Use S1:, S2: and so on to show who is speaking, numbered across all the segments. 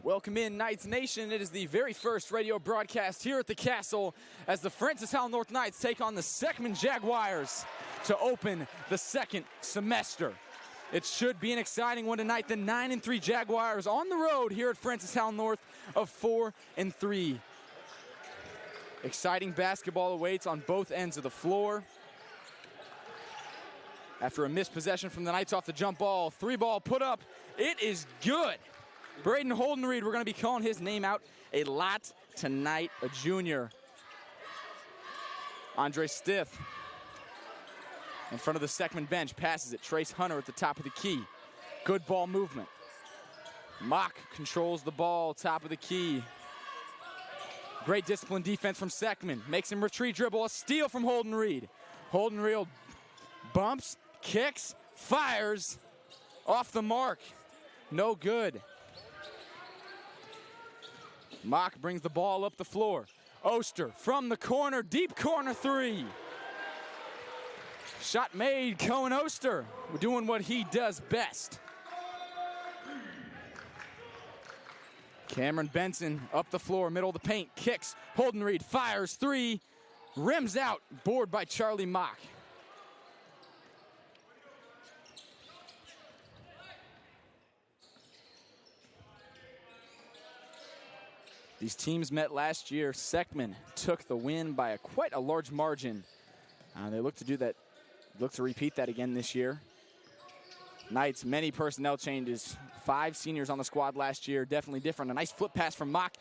S1: Welcome in, Knights Nation. It is the very first radio broadcast here at the Castle as the Francis Howell North Knights take on the Seckman Jaguars to open the second semester. It should be an exciting one tonight. The 9-3 Jaguars on the road here at Francis Howell North of 4-3. Exciting basketball awaits on both ends of the floor. After a missed possession from the Knights off the jump ball, 3-ball put up. It is good. Braden Holdenreid, we're going to be calling his name out a lot tonight, a junior. Andre Stith in front of the Seckman bench, passes it. Trace Hunter at the top of the key. Good ball movement. Mock controls the ball, top of the key. Great disciplined defense from Seckman. Makes him retreat dribble, a steal from Holdenreid. Holdenreid bumps, kicks, fires, off the mark. No good. Mock brings the ball up the floor. Oster from the corner, deep corner three. Shot made, Cohen Oster doing what he does best. Cameron Benson up the floor, middle of the paint, kicks. Holdenreid fires three, rims out, board by Charlie Mock. These teams met last year. Seckman took the win by quite a large margin. They look to repeat that again this year. Knights, many personnel changes. 5 seniors on the squad last year, definitely different. A nice flip pass from Mock.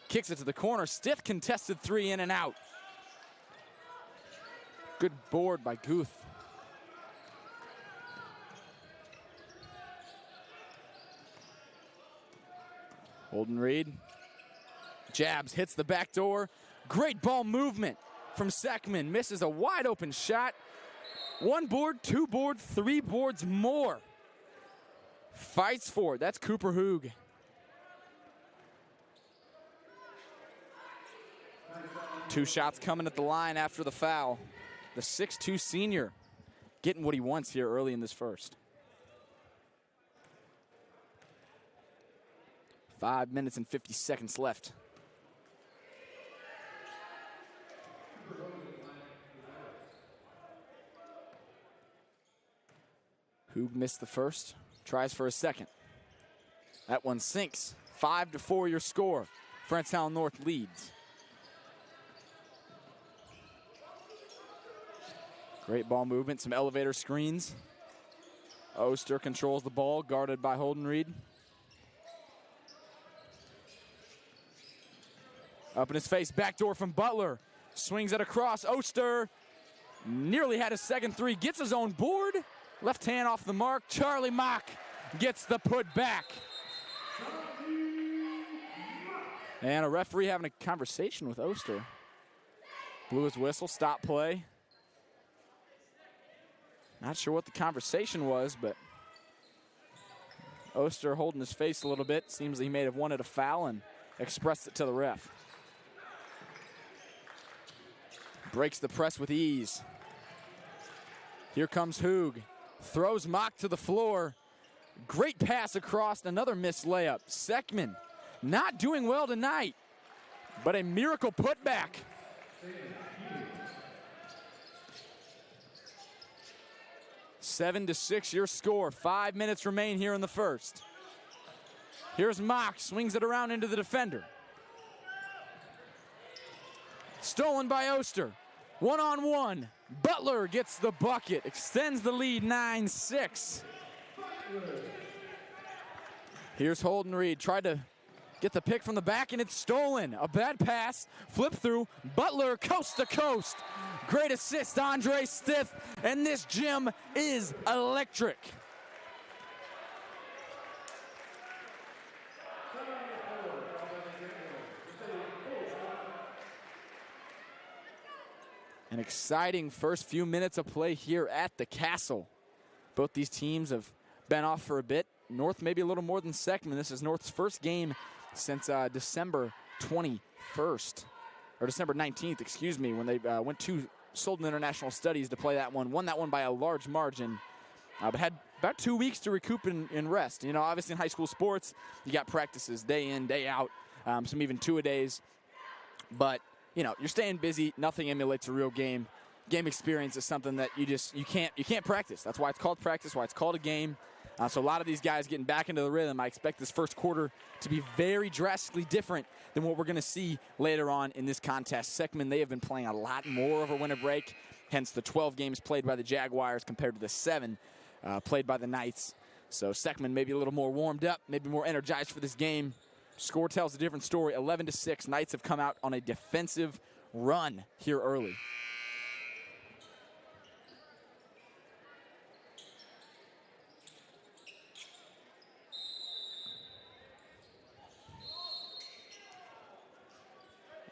S1: Kicks it to the corner. Stiff contested three, in and out. Good board by Guth. Holdenreid. Jabs, hits the back door. Great ball movement from Seckman. Misses a wide open shot. 1 board, 2 board, 3 boards more. Fights for it. That's Cooper Hoog. Two shots coming at the line after the foul. The 6'2 senior getting what he wants here early in this first. 5 minutes and 50 seconds left. Hoog missed the first, tries for a second. That one sinks. 5-4 your score. Francis Howell North leads. Great ball movement, some elevator screens. Oster controls the ball, guarded by Holdenreid. Up in his face, backdoor from Butler. Swings it across. Oster nearly had a second three, gets his own board. Left hand off the mark. Charlie Mock gets the put back. And a referee having a conversation with Oster. Blew his whistle, stop play. Not sure what the conversation was, but Oster holding his face a little bit. Seems he may have wanted a foul and expressed it to the ref. Breaks the press with ease. Here comes Hoog. Throws Mock to the floor. Great pass across, another missed layup. Seckman not doing well tonight, but a miracle putback. Seven to 6 your score. 5 minutes remain here in the first. Here's Mock, swings it around into the defender. Stolen by Oster. 1-on-1. Butler gets the bucket, extends the lead 9-6. Here's Holdenreid, tried to get the pick from the back and it's stolen. A bad pass, flip through, Butler coast to coast. Great assist, Andre Stith, and this gym is electric. An exciting first few minutes of play here at the Castle. Both these teams have been off for a bit. North maybe a little more than Seckman. This is North's first game since December 21st, or December 19th, excuse me, when they went to Solden International Studies to play that one. Won that one by a large margin, but had about 2 weeks to recoup and rest. You know, obviously in high school sports, you got practices day in, day out, some even two-a-days. But, you know, you're staying busy. Nothing emulates a real game. Game experience is something that you can't practice. That's why it's called practice, why it's called a game. So a lot of these guys getting back into the rhythm. I expect this first quarter to be very drastically different than what we're going to see later on in this contest. Seckman, they have been playing a lot more over winter break, hence the 12 games played by the Jaguars compared to the 7 played by the Knights. So Seckman maybe a little more warmed up, maybe more energized for this game. Score tells a different story, 11-6. Knights have come out on a defensive run here early.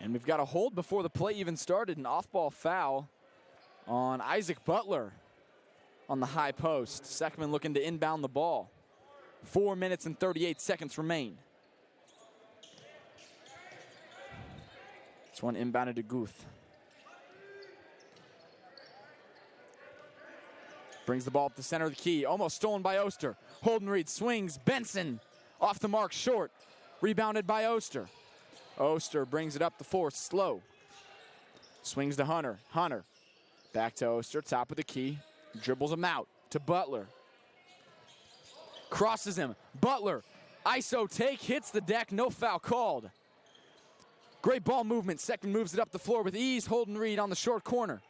S1: And we've got a hold before the play even started, an off-ball foul on Isaac Butler on the high post. Seckman looking to inbound the ball. 4 minutes and 38 seconds remain. This one inbounded to Guth. Brings the ball up the center of the key, almost stolen by Oster. Holden Reed swings, Benson off the mark short. Rebounded by Oster. Oster brings it up the force, slow. Swings to Hunter. Hunter back to Oster, top of the key. Dribbles him out to Butler. Crosses him. Butler, ISO take, hits the deck, no foul called. Great ball movement. Seckman moves it up the floor with ease. Holden Reed on the short corner.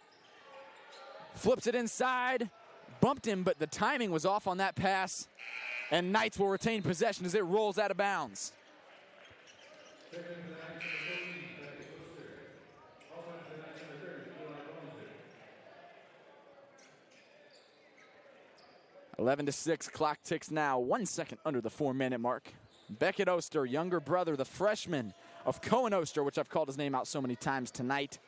S1: Flips it inside. Bumped him, but the timing was off on that pass. And Knights will retain possession as it rolls out of bounds. 11-6, clock ticks now, 1 second under the 4-minute mark. Beckett Oster, younger brother, the freshman of Cohen Oster, which I've called his name out so many times tonight,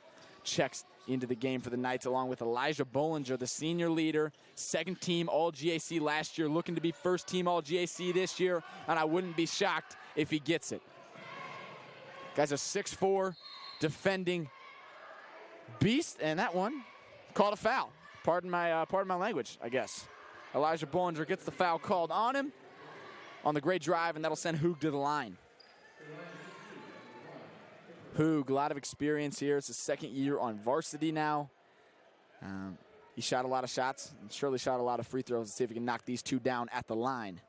S1: checks into the game for the Knights, along with Elijah Bollinger, the senior leader, second team All-GAC last year, looking to be first team All-GAC this year, and I wouldn't be shocked if he gets it. Guy's a 6'4", defending beast, and that one called a foul. Pardon my language, I guess. Elijah Bollinger gets the foul called on him on the great drive, and that'll send Hoog to the line. Hoog, a lot of experience here. It's his second year on varsity now. He shot a lot of shots and surely shot a lot of free throws. Let's see if he can knock these two down at the line.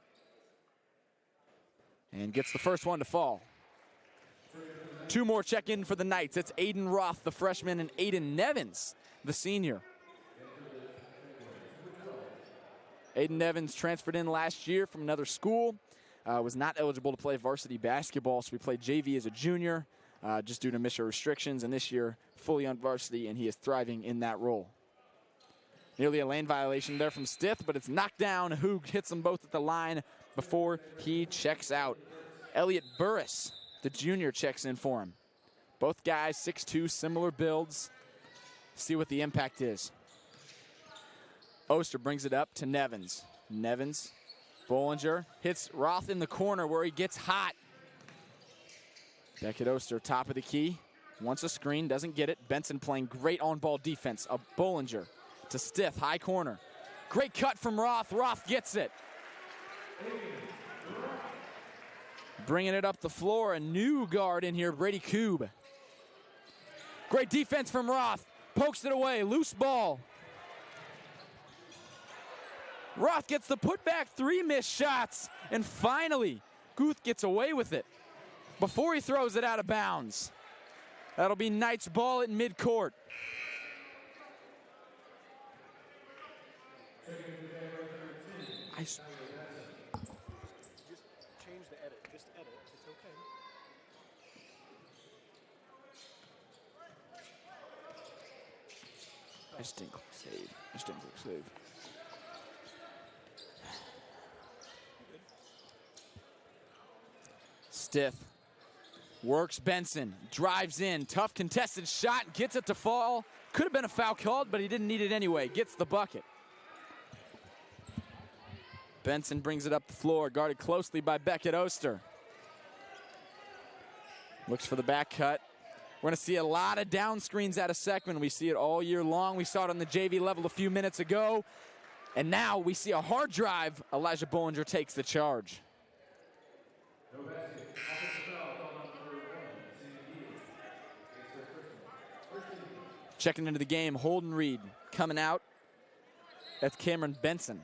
S1: And gets the first one to fall. Two more check in for the Knights. It's Aiden Roth, the freshman, and Aiden Nevins, the senior. Aiden Nevins transferred in last year from another school. Was not eligible to play varsity basketball, so we played JV as a junior just due to mission restrictions, and this year fully on varsity, and he is thriving in that role. Nearly a lane violation there from Stith, but it's knocked down. Hoog hits them both at the line before he checks out. Elliot Burris, the junior, checks in for him. Both guys 6'2", similar builds. See what the impact is. Oster brings it up to Nevins. Nevins, Bollinger hits Roth in the corner where he gets hot. Beckett Oster, top of the key. Wants a screen, doesn't get it. Benson playing great on-ball defense. A Bollinger to Stith, high corner. Great cut from Roth. Roth gets it. Bringing it up the floor, a new guard in here, Brady Koob. Great defense from Roth. Pokes it away, loose ball. Roth gets the putback, 3 missed shots, and finally, Guth gets away with it before he throws it out of bounds. That'll be Knights ball at midcourt.
S2: Just change the edit, just edit, it's okay.
S1: I just didn't click save. Stith works Benson, drives in, tough contested shot, gets it to fall. Could have been a foul called, but he didn't need it anyway. Gets the bucket. Benson brings it up the floor, guarded closely by Beckett Oster. Looks for the back cut. We're going to see a lot of down screens out of Seckman. We see it all year long. We saw it on the JV level a few minutes ago. And now we see a hard drive. Elijah Bollinger takes the charge. Checking into the game, Holden Reed coming out. That's Cameron Benson.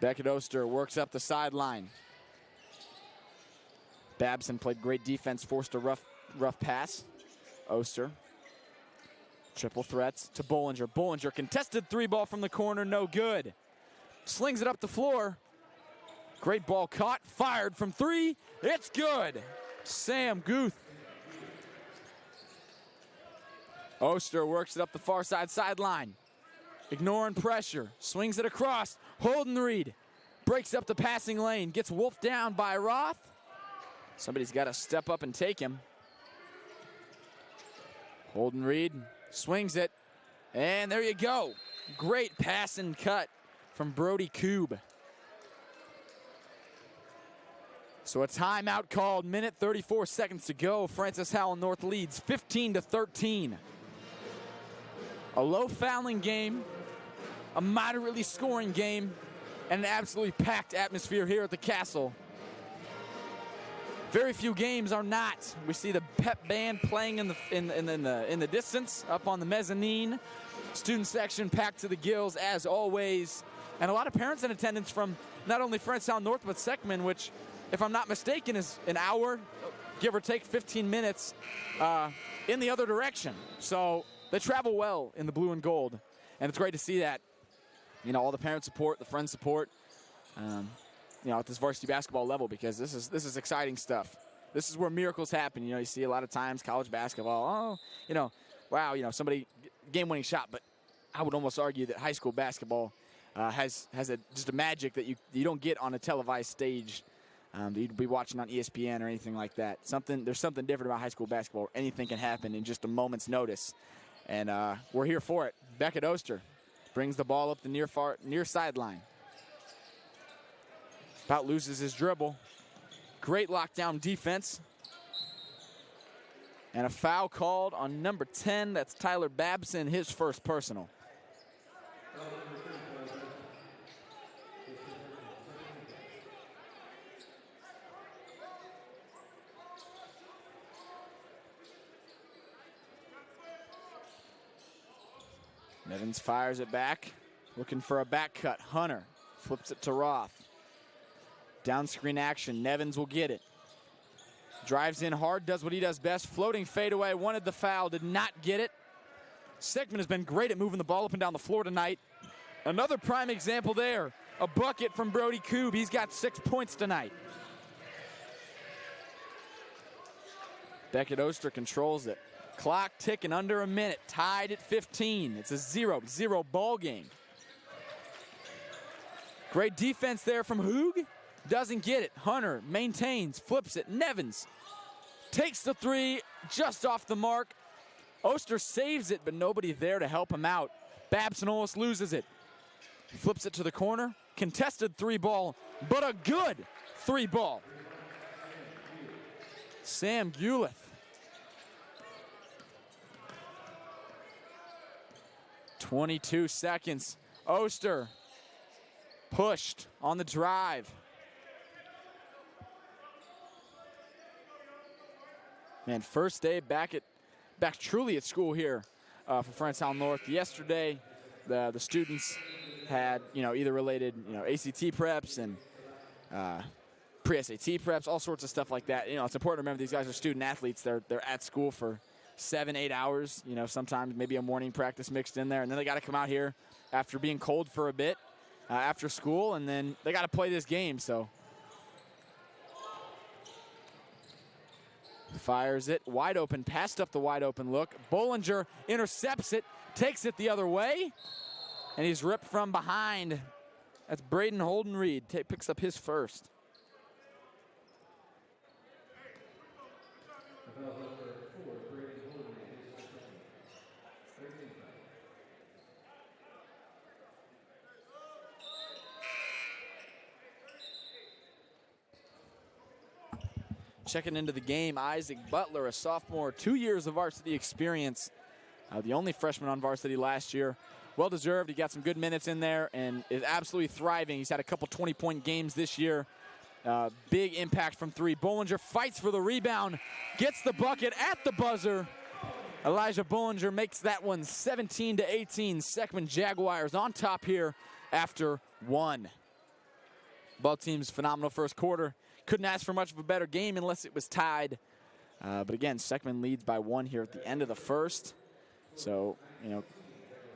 S1: Beckett Oster works up the sideline. Babson played great defense, forced a rough pass. Oster. Triple threats to Bollinger. Bollinger contested three ball from the corner, no good. Slings it up the floor. Great ball caught, fired from three. It's good. Sam Guth. Oster works it up the far sideline. Ignoring pressure, swings it across. Holden Reed breaks up the passing lane, gets wolfed down by Roth. Somebody's got to step up and take him. Holden Reed swings it, and there you go. Great pass and cut from Brody Koob. So a timeout called, minute 34 seconds to go. Francis Howell North leads 15-13. A low fouling game, a moderately scoring game, and an absolutely packed atmosphere here at the Castle. Very few games are not. We see the pep band playing in the distance up on the mezzanine. Student section packed to the gills as always, and a lot of parents in attendance from not only Francis Howell North but Seckman, which, if I'm not mistaken, is an hour, give or take 15 minutes, in the other direction. So they travel well in the blue and gold, and it's great to see that. You know, all the parent support, the friend support, you know, at this varsity basketball level, because this is exciting stuff. This is where miracles happen. You know, you see a lot of times college basketball, you know, wow, you know, somebody game-winning shot, but I would almost argue that high school basketball has just a magic that you don't get on a televised stage. That you'd be watching on ESPN or anything like that. There's something different about high school basketball. Anything can happen in just a moment's notice, and we're here for it. Beckett Oster brings the ball up the near sideline. About loses his dribble. Great lockdown defense. And a foul called on number 10. That's Tyler Babson, his first personal. Nevins fires it back, looking for a back cut. Hunter flips it to Roth. Down screen action, Nevins will get it. Drives in hard, does what he does best. Floating fadeaway, wanted the foul, did not get it. Seckman has been great at moving the ball up and down the floor tonight. Another prime example there. A bucket from Brody Koob. He's got 6 points tonight. Beckett Oster controls it. Clock ticking under a minute, tied at 15. It's a 0-0 ball game. Great defense there from Hoog. Doesn't get it. Hunter maintains, flips it. Nevins takes the three, just off the mark. Oster saves it, but nobody there to help him out. Babson almost loses it. Flips it to the corner. Contested three ball, but a good three ball. Sam Gulith. .22 seconds. Oster pushed on the drive. Man, first day back truly at school here for Francis Howell North. Yesterday, the students had, you know, either related, you know, ACT preps and pre-SAT preps, all sorts of stuff like that. You know, it's important to remember these guys are student athletes. They're at school for 7-8 hours, you know, sometimes maybe a morning practice mixed in there, and then they got to come out here after being cold for a bit after school, and then they got to play this game. So fires it wide open, passed up the wide open look. Bollinger intercepts it, takes it the other way, and he's ripped from behind. That's Braden Holden Reed, picks up his first. Checking into the game, Isaac Butler, a sophomore, 2 years of varsity experience the only freshman on varsity last year. Well-deserved. He got some good minutes in there and is absolutely thriving. He's had a couple 20-point games this year. Big impact from three. Bollinger fights for the rebound, gets the bucket at the buzzer. Elijah Bollinger makes that one 17-18. Seckman Jaguars on top here after one. Both teams phenomenal first quarter. Couldn't ask for much of a better game unless it was tied. But again, Seckman leads by one here at the end of the first. So, you know,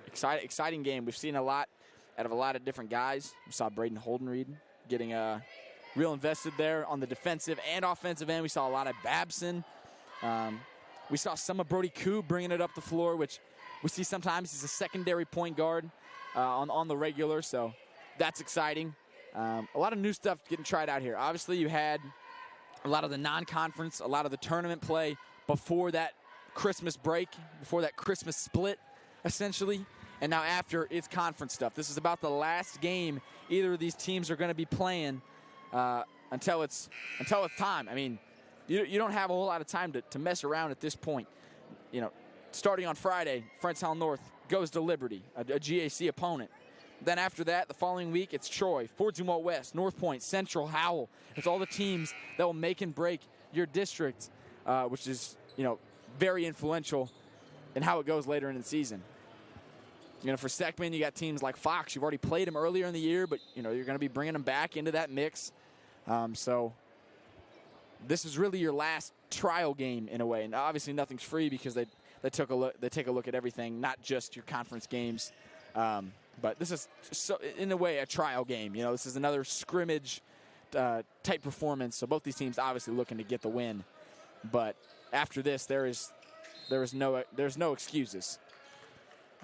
S1: exciting game. We've seen a lot out of a lot of different guys. We saw Braden Holdenreed getting real invested there on the defensive and offensive end. We saw a lot of Babson. We saw some of Brody Koo bringing it up the floor, which we see sometimes. He's a secondary point guard on the regular, so that's exciting. A lot of new stuff getting tried out here. Obviously, you had a lot of the non-conference, a lot of the tournament play before that Christmas break, before that Christmas split, essentially. And now after, it's conference stuff. This is about the last game either of these teams are going to be playing until it's time. I mean, you don't have a whole lot of time to mess around at this point. You know, starting on Friday, Frenshall North goes to Liberty, a GAC opponent. Then after that, the following week, it's Troy, Fort Zumwalt West, North Point, Central, Howell. It's all the teams that will make and break your district, which is, you know, very influential in how it goes later in the season. You know, for Seckman, you got teams like Fox. You've already played them earlier in the year, but, you know, you're going to be bringing them back into that mix. So this is really your last trial game in a way. And obviously nothing's free because they take a look at everything, not just your conference games. But this is, so, in a way, a trial game. You know, this is another scrimmage type performance. So both these teams obviously looking to get the win. But after this, there's no excuses.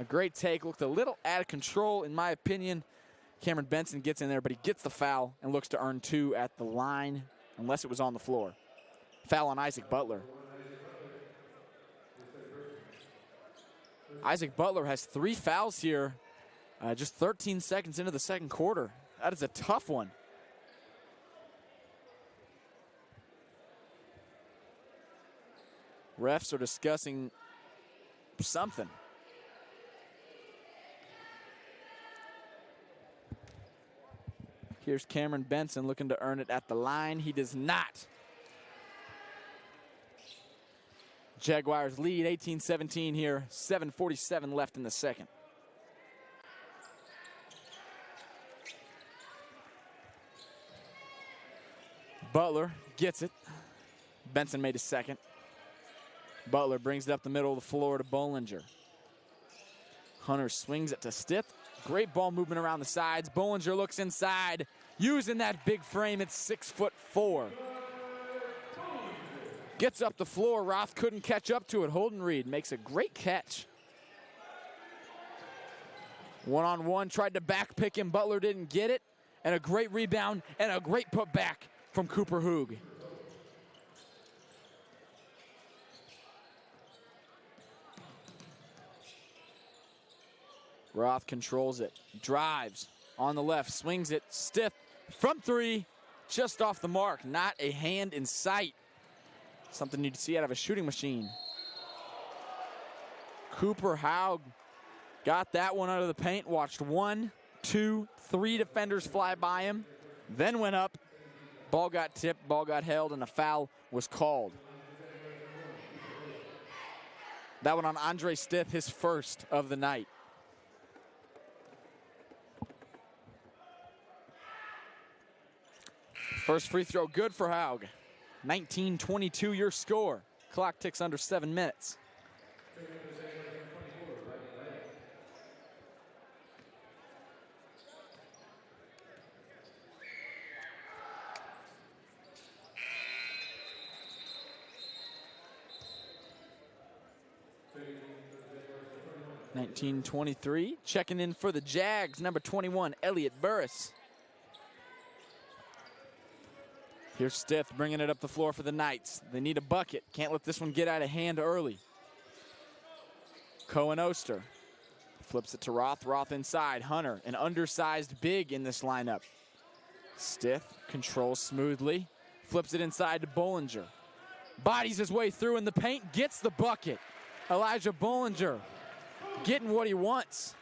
S1: A great take, looked a little out of control in my opinion. Cameron Benson gets in there, but he gets the foul and looks to earn two at the line, unless it was on the floor. Foul on Isaac Butler. Isaac Butler has 3 fouls here, just 13 seconds into the second quarter. That is a tough one. Refs are discussing something. Here's Cameron Benson looking to earn it at the line. He does not. Jaguars lead 18-17 here. 7:47 left in the second. Butler gets it. Benson made a second. Butler brings it up the middle of the floor to Bollinger. Hunter swings it to Stith. Great ball movement around the sides. Bollinger looks inside, using that big frame at 6'4". Gets up the floor. Roth couldn't catch up to it. Holdenreed makes a great catch. One-on-one, tried to back pick him. Butler didn't get it. And a great rebound and a great putback from Cooper Hoog. Roth controls it, drives on the left, swings it, Stith from 3, just off the mark. Not a hand in sight. Something you'd see out of a shooting machine. Cooper Haug got that one out of the paint, watched 1, 2, 3 defenders fly by him, then went up. Ball got tipped, ball got held, and a foul was called. That one on Andre Stith, his first of the night. First free throw good for Haug. 19-22 your score. Clock ticks under 7 minutes. (19-23). Checking in for the Jags, number 21, Elliot Burris. Here's Stith bringing it up the floor for the Knights. They need a bucket. Can't let this one get out of hand early. Cohen Oster flips it to Roth. Roth inside. Hunter, an undersized big in this lineup. Stith controls smoothly. Flips it inside to Bollinger. Bodies his way through in the paint. Gets the bucket. Elijah Bollinger getting what he wants.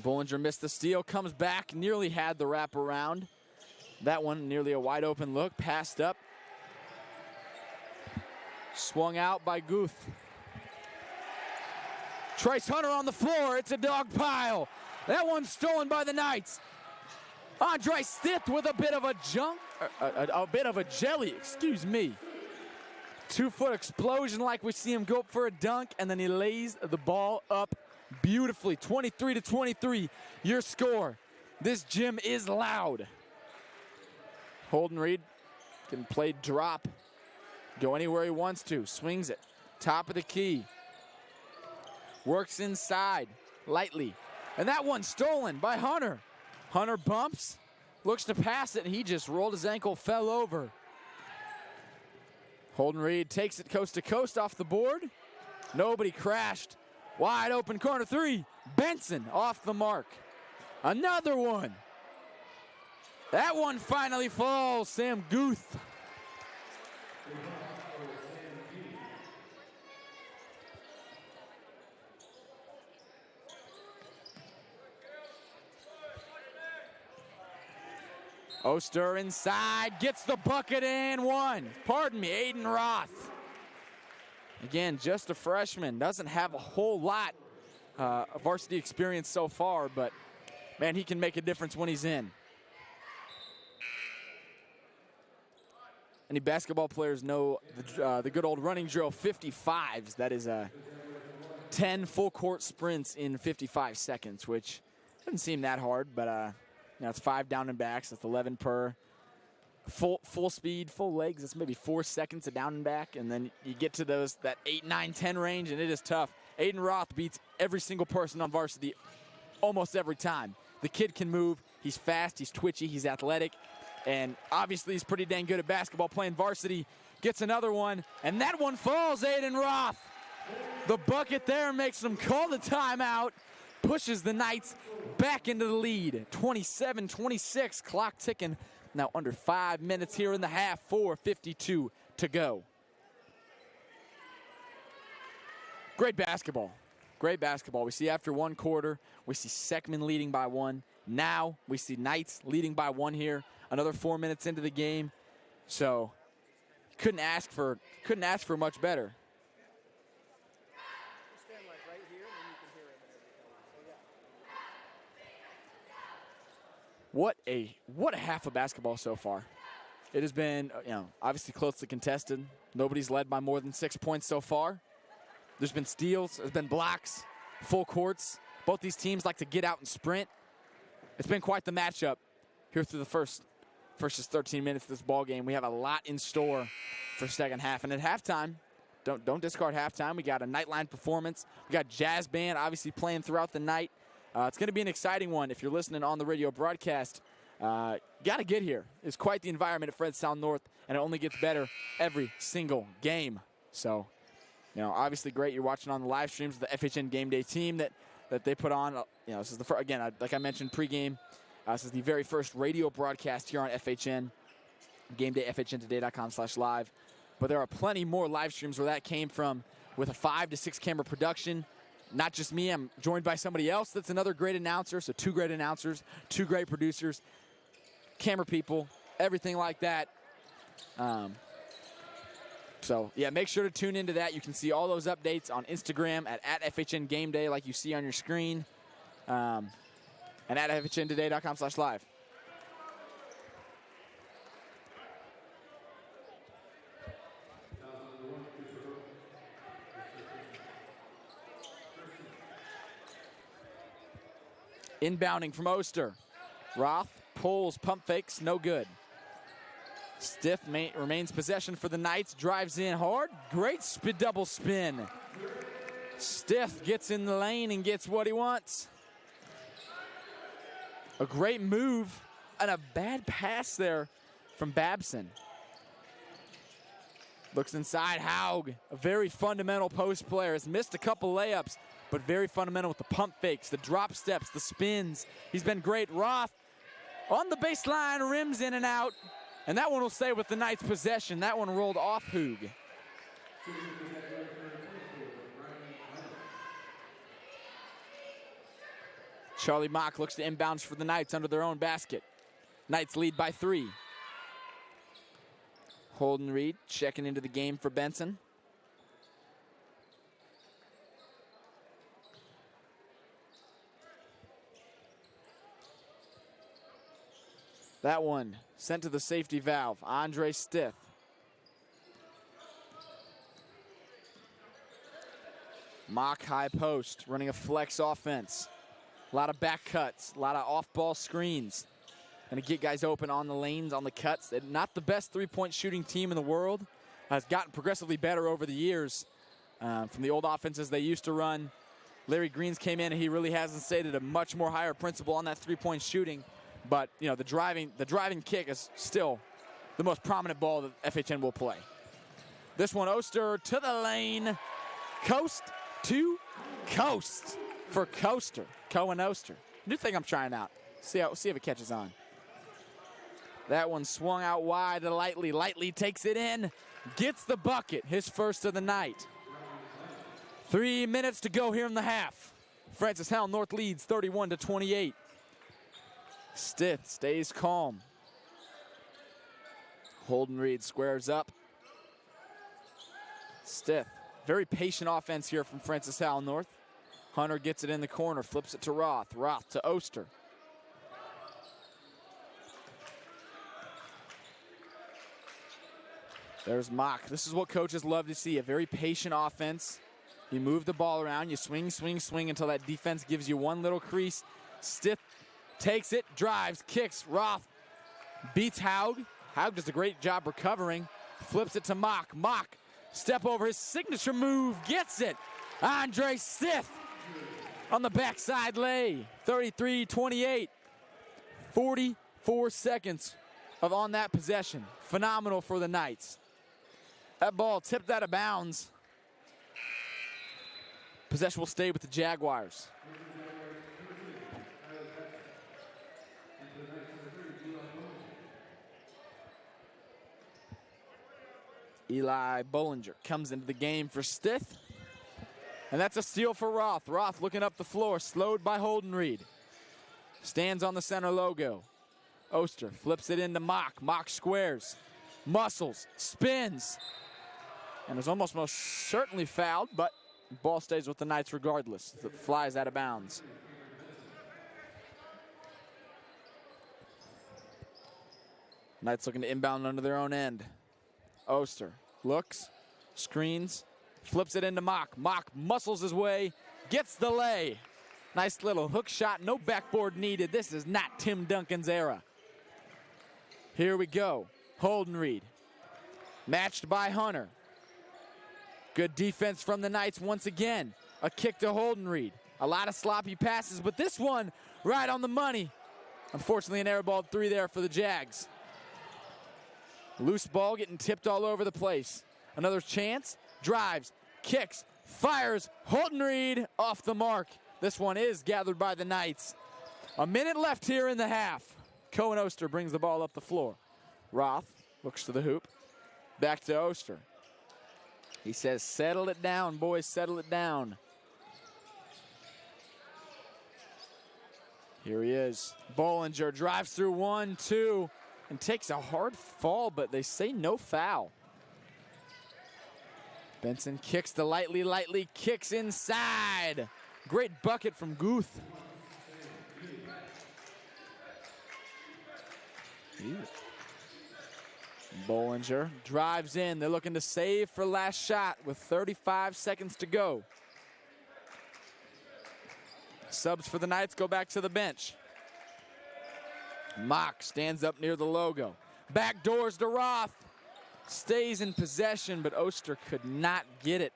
S1: Bollinger missed the steal, comes back, nearly had the wraparound. That one nearly a wide open look, passed up. Swung out by Guth. Trace Hunter on the floor, it's a dog pile. That one's stolen by the Knights. Andre Stith with a bit of a bit of a jelly, excuse me. 2-foot explosion like we see him go up for a dunk, and then he lays the ball up beautifully. 23-23, your score. This gym is loud. Holden Reed can play drop, go anywhere he wants to, swings it, top of the key. Works inside, lightly. And that one's stolen by Hunter. Hunter bumps, looks to pass it, and he just rolled his ankle, fell over. Holden Reed takes it coast to coast off the board. Nobody crashed. Wide open corner three. Benson off the mark. Another one. That one finally falls. Sam Guth. Oster inside, gets the bucket in one. Pardon me, Aiden Roth. Again, just a freshman, doesn't have a whole lot of varsity experience so far, but man, he can make a difference when he's in. Any basketball players know the good old running drill 55s. That is 10 full court sprints in 55 seconds, which doesn't seem that hard, but now it's 5 down and backs. That's 11 per. Full speed, full legs. It's maybe 4 seconds of down and back, and then you get to that 8, 9, 10 range, and it is tough. Aiden Roth beats every single person on varsity almost every time. The kid can move. He's fast. He's twitchy. He's athletic, and obviously he's pretty dang good at basketball. Playing varsity, gets another one, and that one falls. Aiden Roth. The bucket there makes them call the timeout. Pushes the Knights back into the lead. 27-26, clock ticking. Now under 5 minutes here in the half, 4:52 to go. Great basketball. Great basketball. We see after one quarter, we see Seckman leading by 1. Now we see Knights leading by 1 here. Another 4 minutes into the game. So couldn't ask for much better. What a half of basketball so far. It has been, obviously closely contested. Nobody's led by more than 6 points so far. There's been steals, there's been blocks, full courts. Both these teams like to get out and sprint. It's been quite the matchup here through the first just 13 minutes of this ball game. We have a lot in store for second half. And at halftime, don't discard halftime. We got a Nightline performance. We got jazz band obviously playing throughout the night. It's going to be an exciting one. If you're listening on the radio broadcast, got to get here. It's quite the environment at Fred Sound North, and it only gets better every single game. So, obviously great. You're watching on the live streams of the FHN Game Day team that they put on. This is the first, again, like I mentioned pregame. This is the very first radio broadcast here on FHN. Game Day, FHNtoday.com/live. But there are plenty more live streams where that came from with a 5 to 6 camera production. Not just me, I'm joined by somebody else that's another great announcer. So 2 great announcers, 2 great producers, camera people, everything like that. So, yeah, make sure to tune into that. You can see all those updates on Instagram at FHN Game Day like you see on your screen. And at FHNtoday.com/live. Inbounding from Oster. Roth pulls, pump fakes, no good. Stiff remains possession for the Knights, drives in hard. Great double spin. Stiff gets in the lane and gets what he wants. A great move and a bad pass there from Babson. Looks inside, Haug, a very fundamental post player, has missed a couple layups, but very fundamental with the pump fakes, the drop steps, the spins. He's been great. Roth on the baseline, rims in and out, and that one will stay with the Knights' possession. That one rolled off Hoog. Charlie Mock looks to inbounds for the Knights under their own basket. Knights lead by 3. Holden Reed checking into the game for Benson. That one sent to the safety valve. Andre Stith. Mock high post, running a flex offense. A lot of back cuts, a lot of off-ball screens. Going to get guys open on the lanes, on the cuts. Not the best three-point shooting team in the world. Has gotten progressively better over the years from the old offenses they used to run. Larry Greens came in and he really has instated a much more higher principle on that three-point shooting. But you know, the driving kick is still the most prominent ball that FHN will play. This one, Oster to the lane. Coast to coast for Coaster. Cohen Oster. New thing I'm trying out. See if it catches on. That one swung out wide to Lightly. Lightly takes it in, gets the bucket, his first of the night. 3 minutes to go here in the half. Francis Howell North leads 31-28. Stith stays calm. Holden Reed squares up. Stith, very patient offense here from Francis Howell North. Hunter gets it in the corner, flips it to Roth. Roth to Oster. There's Mock. This is what coaches love to see, a very patient offense. You move the ball around, you swing, swing, swing until that defense gives you one little crease. Stith takes it, drives, kicks. Roth beats Haug. Haug does a great job recovering. Flips it to Mock. Mock, step over his signature move, gets it. Andre Stith on the backside lay. 33-28. 44 seconds on that possession. Phenomenal for the Knights. That ball tipped out of bounds. Possession will stay with the Jaguars. Eli Bollinger comes into the game for Stith. And that's a steal for Roth. Roth looking up the floor, slowed by Holden Reed. Stands on the center logo. Oster flips it into Mock. Mock squares, muscles, spins. And is almost most certainly fouled, but the ball stays with the Knights regardless. It flies out of bounds. Knights looking to inbound under their own end. Oster looks, screens, flips it into Mock. Mock muscles his way, gets the lay. Nice little hook shot, no backboard needed. This is not Tim Duncan's era. Here we go. Holden Reed, matched by Hunter. Good defense from the Knights once again. A kick to Holden Reed. A lot of sloppy passes, but this one right on the money. Unfortunately, an air ball 3 there for the Jags. Loose ball getting tipped all over the place. Another chance, drives, kicks, fires. Holden Reed off the mark. This one is gathered by the Knights. A minute left here in the half. Cohen Oster brings the ball up the floor. Roth looks to the hoop. Back to Oster. He says, settle it down, boys, settle it down. Here he is. Bollinger drives through 1, 2, and takes a hard fall, but they say no foul. Benson kicks to Lightly kicks inside. Great bucket from Guth. Bollinger drives in. They're looking to save for last shot with 35 seconds to go. Subs for the Knights go back to the bench. Mock stands up near the logo. Back doors to Roth. Stays in possession, but Oster could not get it.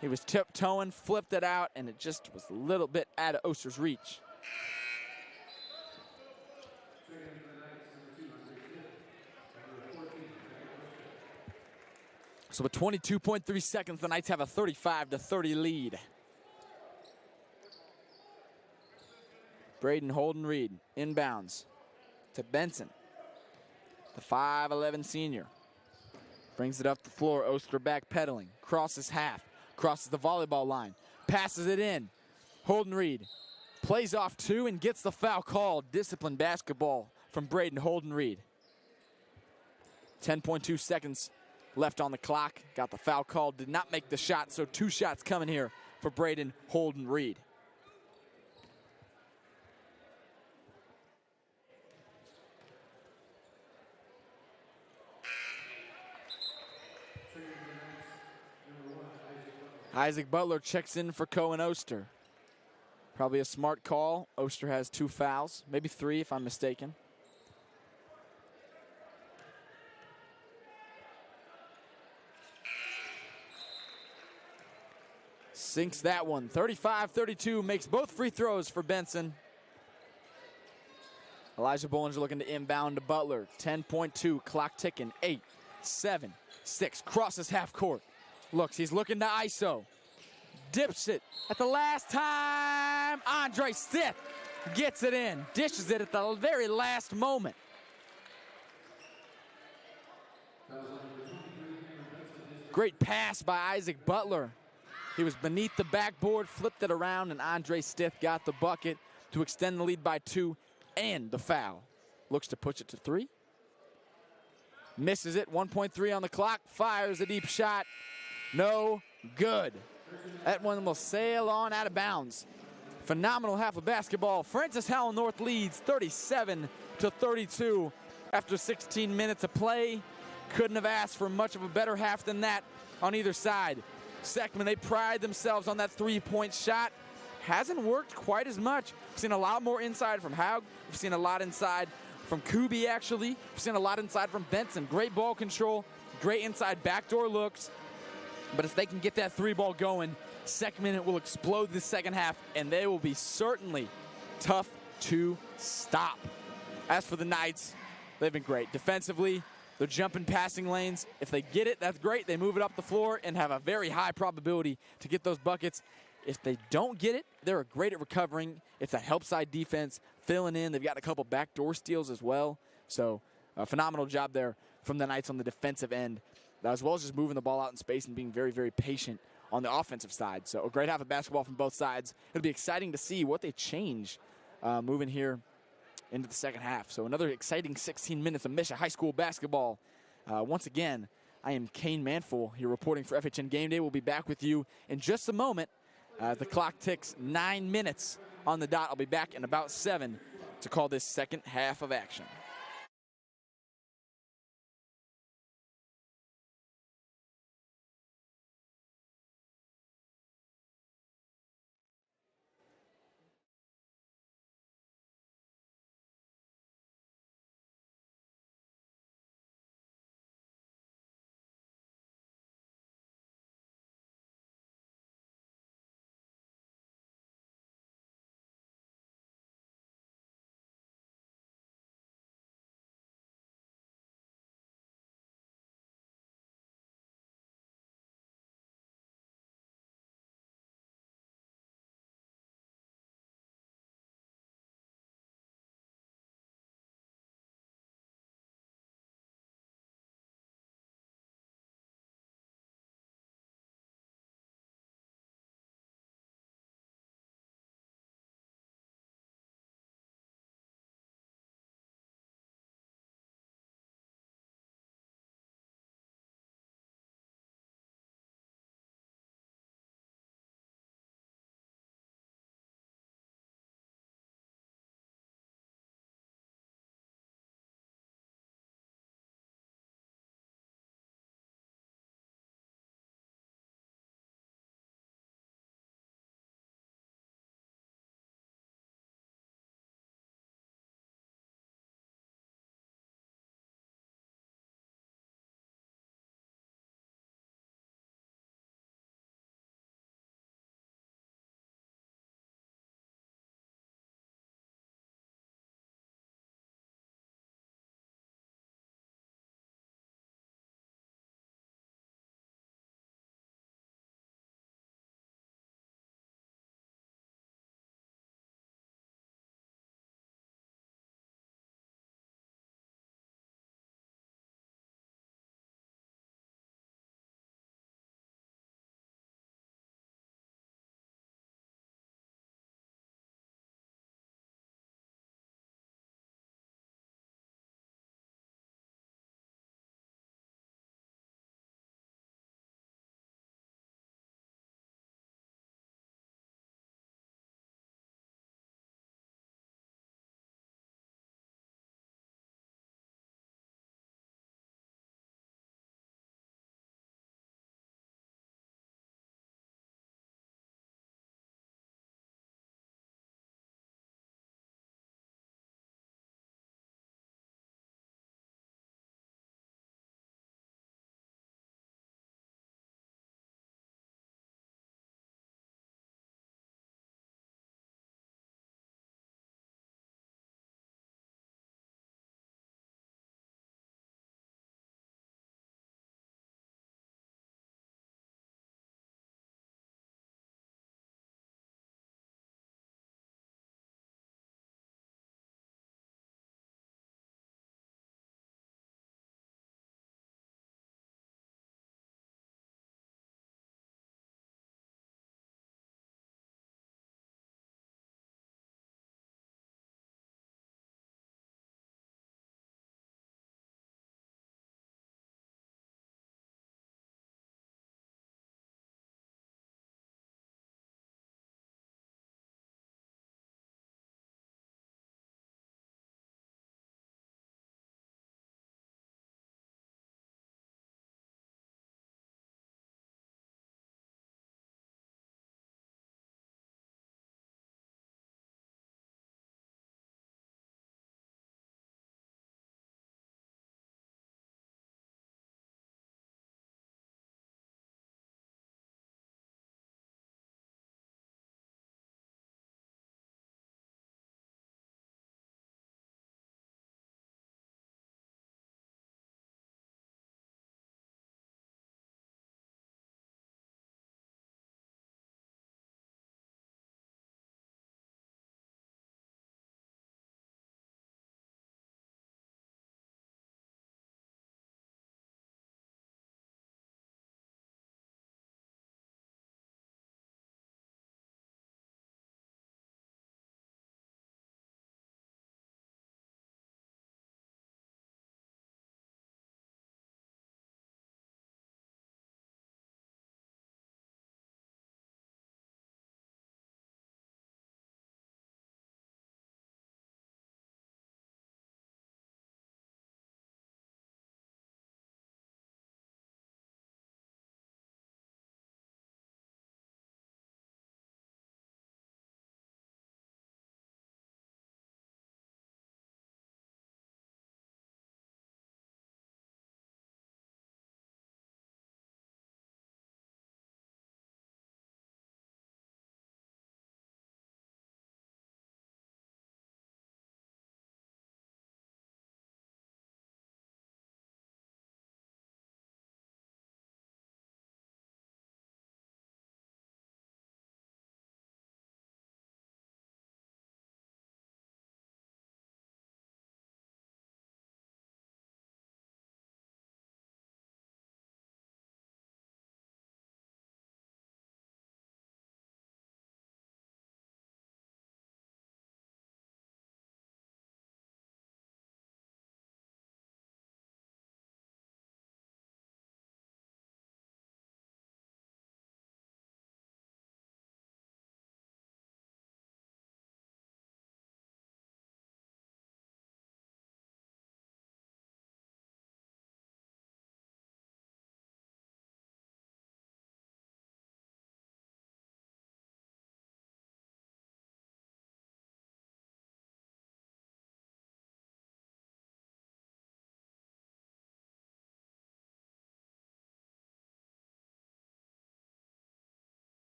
S1: He was tiptoeing, flipped it out, and it just was a little bit out of Oster's reach. So with 22.3 seconds, the Knights have a 35-30 lead. Braden Holden Reed inbounds to Benson. The 5'11 senior. Brings it up the floor. Oster back pedaling. Crosses half. Crosses the volleyball line. Passes it in. Holden Reed plays off 2 and gets the foul called. Disciplined basketball from Braden Holden-Reed. 10.2 seconds left on the clock. Got the foul called, did not make the shot, so 2 shots coming here for Braden Holden-Reed. Isaac Butler checks in for Cohen Oster. Probably a smart call. Oster has 2 fouls, maybe 3 if I'm mistaken. Sinks that one. 35-32, makes both free throws for Benson. Elijah Bollinger looking to inbound to Butler. 10.2, clock ticking. 8, 7, 6, crosses half court. Looks, he's looking to ISO. Dips it at the last time. Andre Stith gets it in. Dishes it at the very last moment. Great pass by Isaac Butler. He was beneath the backboard, flipped it around, and Andre Stith got the bucket to extend the lead by 2 and the foul. Looks to push it to 3. Misses it, 1.3 on the clock, fires a deep shot. No good. That one will sail on out of bounds. Phenomenal half of basketball. Francis Howell North leads 37-32 after 16 minutes of play. Couldn't have asked for much of a better half than that on either side. Seckman, they pride themselves on that 3-point shot. Hasn't worked quite as much. We've seen a lot more inside from Haug. We've seen a lot inside from Kubi, actually. We've seen a lot inside from Benson. Great ball control, great inside backdoor looks. But if they can get that 3-ball going, Seckman will explode the second half, and they will be certainly tough to stop. As for the Knights, they've been great. Defensively, they're jumping passing lanes. If they get it, that's great. They move it up the floor and have a very high probability to get those buckets. If they don't get it, they're great at recovering. It's a help side defense, filling in. They've got a couple backdoor steals as well. So a phenomenal job there from the Knights on the defensive end, as well as just moving the ball out in space and being very, very patient on the offensive side. So a great half of basketball from both sides. It'll be exciting to see what they change moving here into the second half. So another exciting 16 minutes of Mission High School basketball. Once again, I am Kane Manfull here reporting for FHN Game Day. We'll be back with you in just a moment. The clock ticks 9 minutes on the dot. I'll be back in about 7 to call this second half of action.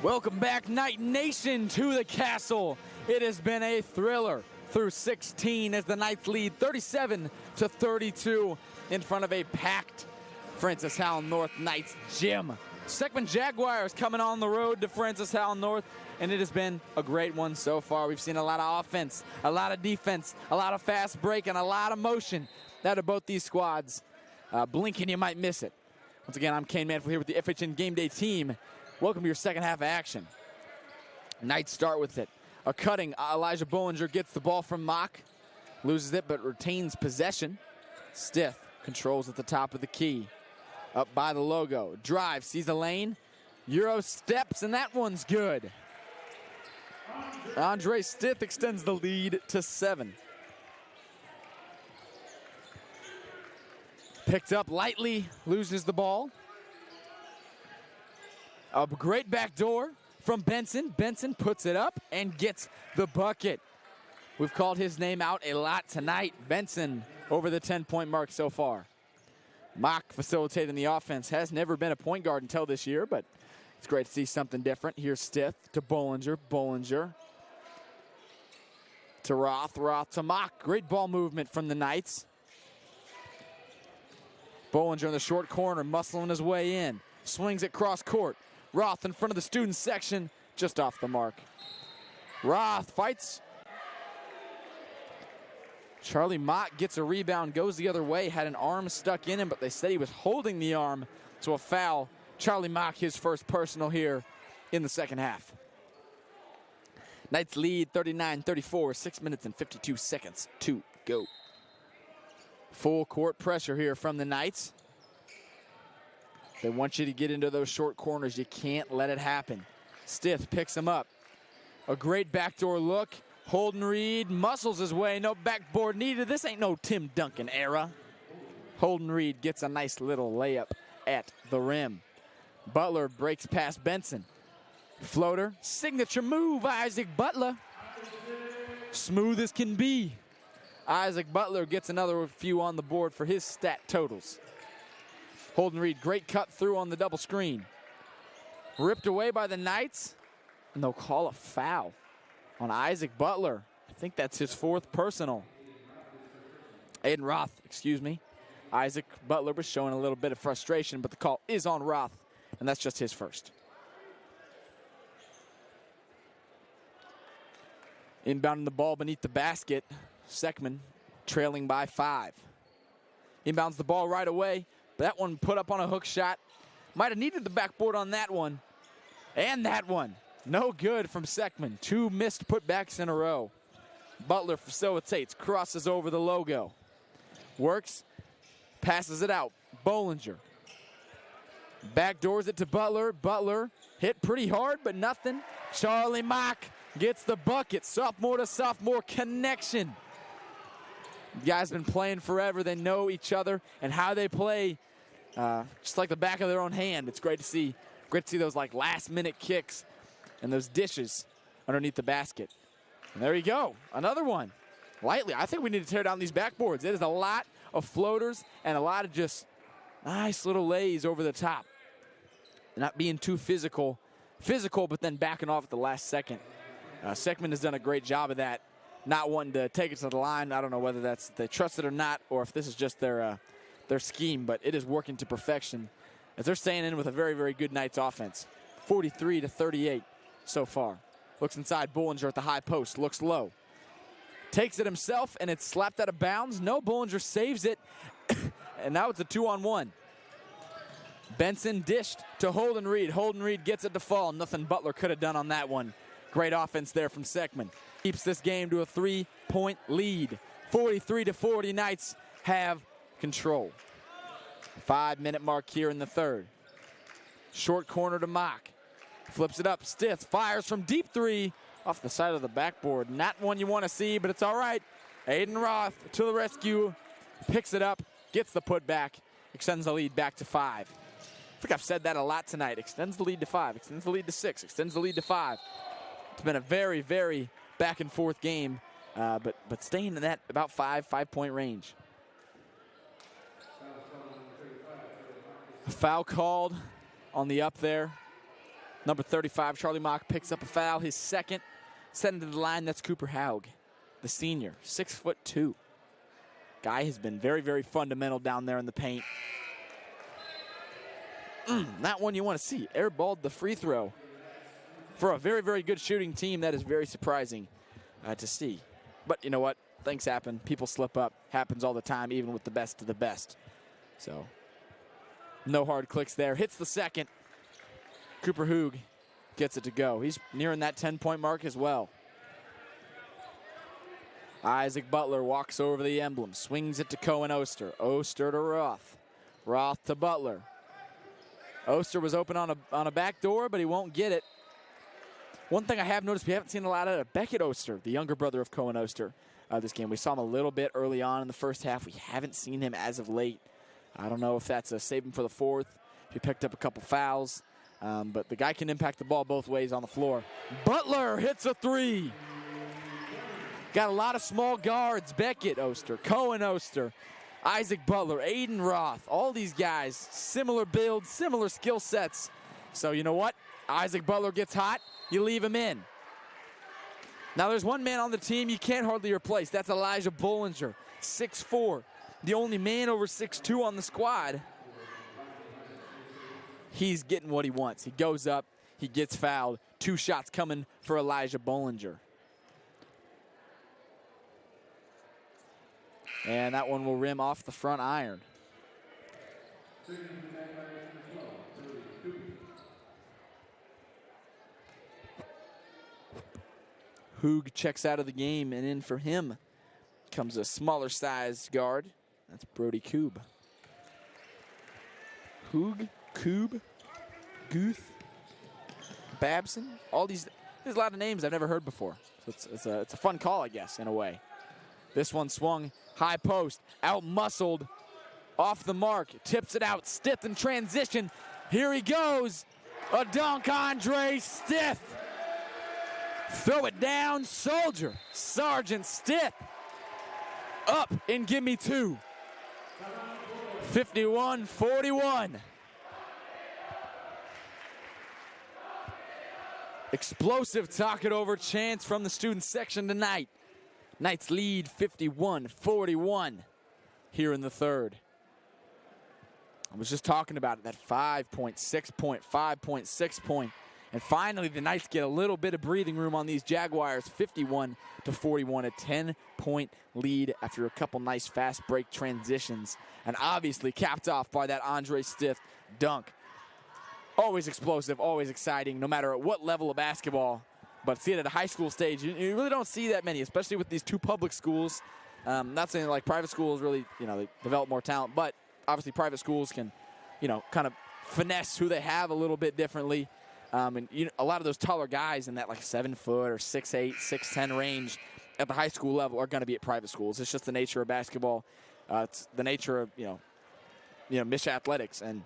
S1: Welcome back, Knight Nation, to the castle. It has been a thriller through 16 as the Knights lead 37-32 in front of a packed Francis Howell North Knights gym. Seckman Jaguars coming on the road to Francis Howell North, and it has been a great one so far. We've seen a lot of offense, a lot of defense, a lot of fast break, and a lot of motion out of both these squads. Blink and you might miss it. Once again, I'm Kane Manfull here with the FHN Game Day team. Welcome to your second half of action. Knights start with it. A cutting Elijah Bollinger gets the ball from Mock. Loses it but retains possession. Stith controls at the top of the key. Up by the logo. Drive, sees a lane. Euro steps, and that one's good. Andre Stith extends the lead to 7. Picked up lightly, loses the ball. A great backdoor from Benson. Benson puts it up and gets the bucket. We've called his name out a lot tonight. Benson over the 10-point mark so far. Mock facilitating the offense. Has never been a point guard until this year, but it's great to see something different. Here's Stith to Bollinger. Bollinger to Roth. Roth to Mock. Great ball movement from the Knights. Bollinger in the short corner, muscling his way in. Swings it cross court. Roth in front of the student section, just off the mark. Roth fights. Charlie Mott gets a rebound, goes the other way, had an arm stuck in him, but they said he was holding the arm, so a foul. Charlie Mott, his first personal here in the second half. Knights lead 39-34, 6 minutes and 52 seconds to go. Full court pressure here from the Knights. They want you to get into those short corners. You can't let it happen. Stith picks him up. A great backdoor look. Holden Reed muscles his way. No backboard needed. This ain't no Tim Duncan era. Holden Reed gets a nice little layup at the rim. Butler breaks past Benson. Floater. Signature move, Isaac Butler. Smooth as can be. Isaac Butler gets another few on the board for his stat totals. Holden Reed, great cut through on the double screen. Ripped away by the Knights, and they'll call a foul on Isaac Butler. I think that's his 4th personal. Aiden Roth, excuse me. Isaac Butler was showing a little bit of frustration, but the call is on Roth, and that's just his first. Inbounding the ball beneath the basket. Seckman trailing by 5. Inbounds the ball right away. That one put up on a hook shot. Might have needed the backboard on that one. And that one. No good from Seckman. 2 missed putbacks in a row. Butler facilitates, crosses over the logo. Works, passes it out. Bollinger. Backdoors it to Butler. Butler hit pretty hard, but nothing. Charlie Mock gets the bucket. Sophomore to sophomore connection. The guys been playing forever. They know each other and how they play just like the back of their own hand. It's great to see. Great to see those like last-minute kicks and those dishes underneath the basket. And there you go. Another one. Lightly. I think we need to tear down these backboards. It is a lot of floaters and a lot of just nice little lays over the top. Not being too physical, but then backing off at the last second. Seckman has done a great job of that. Not wanting to take it to the line. I don't know whether that's they trust it or not, or if this is just their scheme, but it is working to perfection as they're staying in with a very, very good Knights offense. 43-38 so far. Looks inside. Bollinger at the high post. Looks low. Takes it himself, and it's slapped out of bounds. No, Bollinger saves it, and now it's a 2-on-1. Benson dished to Holden Reed. Holden Reed gets it to fall. Nothing Butler could have done on that one. Great offense there from Seckman. Keeps this game to a 3-point lead. 43-40, Knights have control. 5-minute mark here in the third. Short corner to Mock. Flips it up. Stith fires from deep 3 off the side of the backboard. Not one you want to see, but it's all right. Aiden Roth to the rescue. Picks it up. Gets the putback. Extends the lead back to 5. I think I've said that a lot tonight. Extends the lead to 5. Extends the lead to 6. Extends the lead to 5. It's been a very, very back and forth game, but staying in that about 5-point range. Foul called on the up there. Number 35, Charlie Mock, picks up a foul, his second. Sent into the line, that's Cooper Haug, the senior, 6'2". Guy has been very, very fundamental down there in the paint. That one you want to see. Airballed the free throw. For a very, very good shooting team, that is very surprising to see. But you know what? Things happen. People slip up. Happens all the time, even with the best of the best. So, no hard clicks there. Hits the second. Cooper Haug gets it to go. He's nearing that 10-point mark as well. Isaac Butler walks over the emblem, swings it to Cohen Oster. Oster to Roth. Roth to Butler. Oster was open on a back door, but he won't get it. One thing I have noticed, we haven't seen a lot out of Beckett Oster, the younger brother of Cohen Oster, this game. We saw him a little bit early on in the first half. We haven't seen him as of late. I don't know if that's a save him for the fourth. He picked up a couple fouls. But the guy can impact the ball both ways on the floor. Butler hits a three. Got a lot of small guards. Beckett Oster, Cohen Oster, Isaac Butler, Aiden Roth. All these guys, similar builds, similar skill sets. So you know what? Isaac Butler gets hot, you leave him in. Now there's one man on the team you can't hardly replace. That's Elijah Bollinger, 6'4", the only man over 6'2" on the squad. He's getting what he wants. He goes up, he gets fouled. 2 shots coming for Elijah Bollinger. And that one will rim off the front iron. Haug checks out of the game, and in for him comes a smaller sized guard. That's Brody Koob. Haug, Koob, Guth, Babson, all these. There's a lot of names I've never heard before. So it's a fun call, I guess, in a way. This one swung high post, out-muscled, off the mark, tips it out, Stith in transition. Here he goes, a dunk, Andre Stith. Throw it down, Soldier, Sergeant Stith. Up and give me 2. 51-41. Explosive talk it over chance from the student section tonight. Knights lead 51-41 here in the third. I was just talking about it, that 5.6 point. And finally, the Knights get a little bit of breathing room on these Jaguars, 51-41, a 10-point lead after a couple nice fast break transitions. And obviously capped off by that Andre Stith dunk. Always explosive, always exciting, no matter at what level of basketball. But see it at a high school stage, you really don't see that many, especially with these 2 public schools. Not saying like private schools really, they develop more talent, but obviously private schools can, kind of finesse who they have a little bit differently. And a lot of those taller guys in that like 7 foot or 6'8", 6'10" range at the high school level are going to be at private schools. It's just the nature of basketball. It's the nature of, Mish athletics, and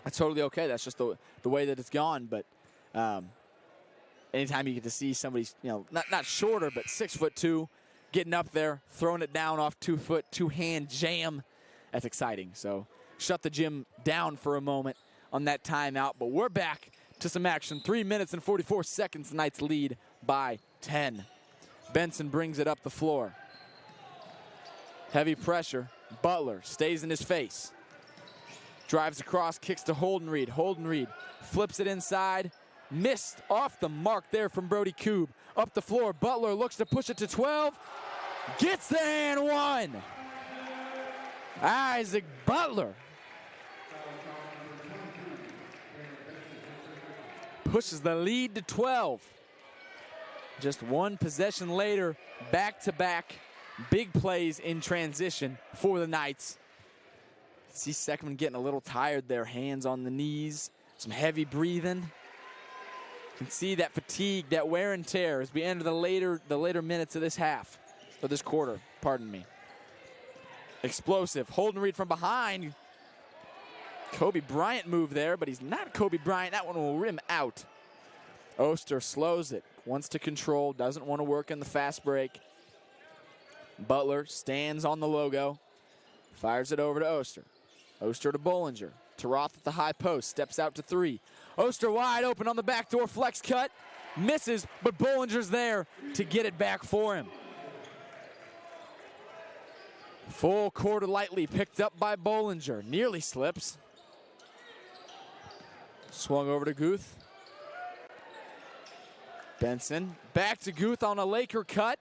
S1: it's totally okay. That's just the way that it's gone. But anytime you get to see somebody, not shorter, but 6'2", getting up there, throwing it down off 2 foot, 2-hand jam, that's exciting. So shut the gym down for a moment on that timeout. But we're back to some action. 3 minutes and 44 seconds. The Knights lead by 10. Benson brings it up the floor. Heavy pressure. Butler stays in his face. Drives across, kicks to Holden Reed. Holden Reed flips it inside. Missed off the mark there from Brody Koob. Up the floor, Butler looks to push it to 12. Gets the and one. Isaac Butler pushes the lead to 12. Just one possession later, back-to-back big plays in transition for the Knights. See Seckman getting a little tired there, hands on the knees, some heavy breathing. You can see that fatigue, that wear and tear as we enter the later minutes of this half, or this quarter, pardon me. Explosive, Holden Reed from behind. Kobe Bryant move there, but he's not Kobe Bryant. That one will rim out. Oster slows it, wants to control, doesn't want to work in the fast break. Butler stands on the logo, fires it over to Oster. Oster to Bollinger. To Roth at the high post. Steps out to 3. Oster wide open on the backdoor flex cut. Misses, but Bollinger's there to get it back for him. Full court lightly picked up by Bollinger. Nearly slips. Swung over to Guth. Benson back to Guth on a Laker cut.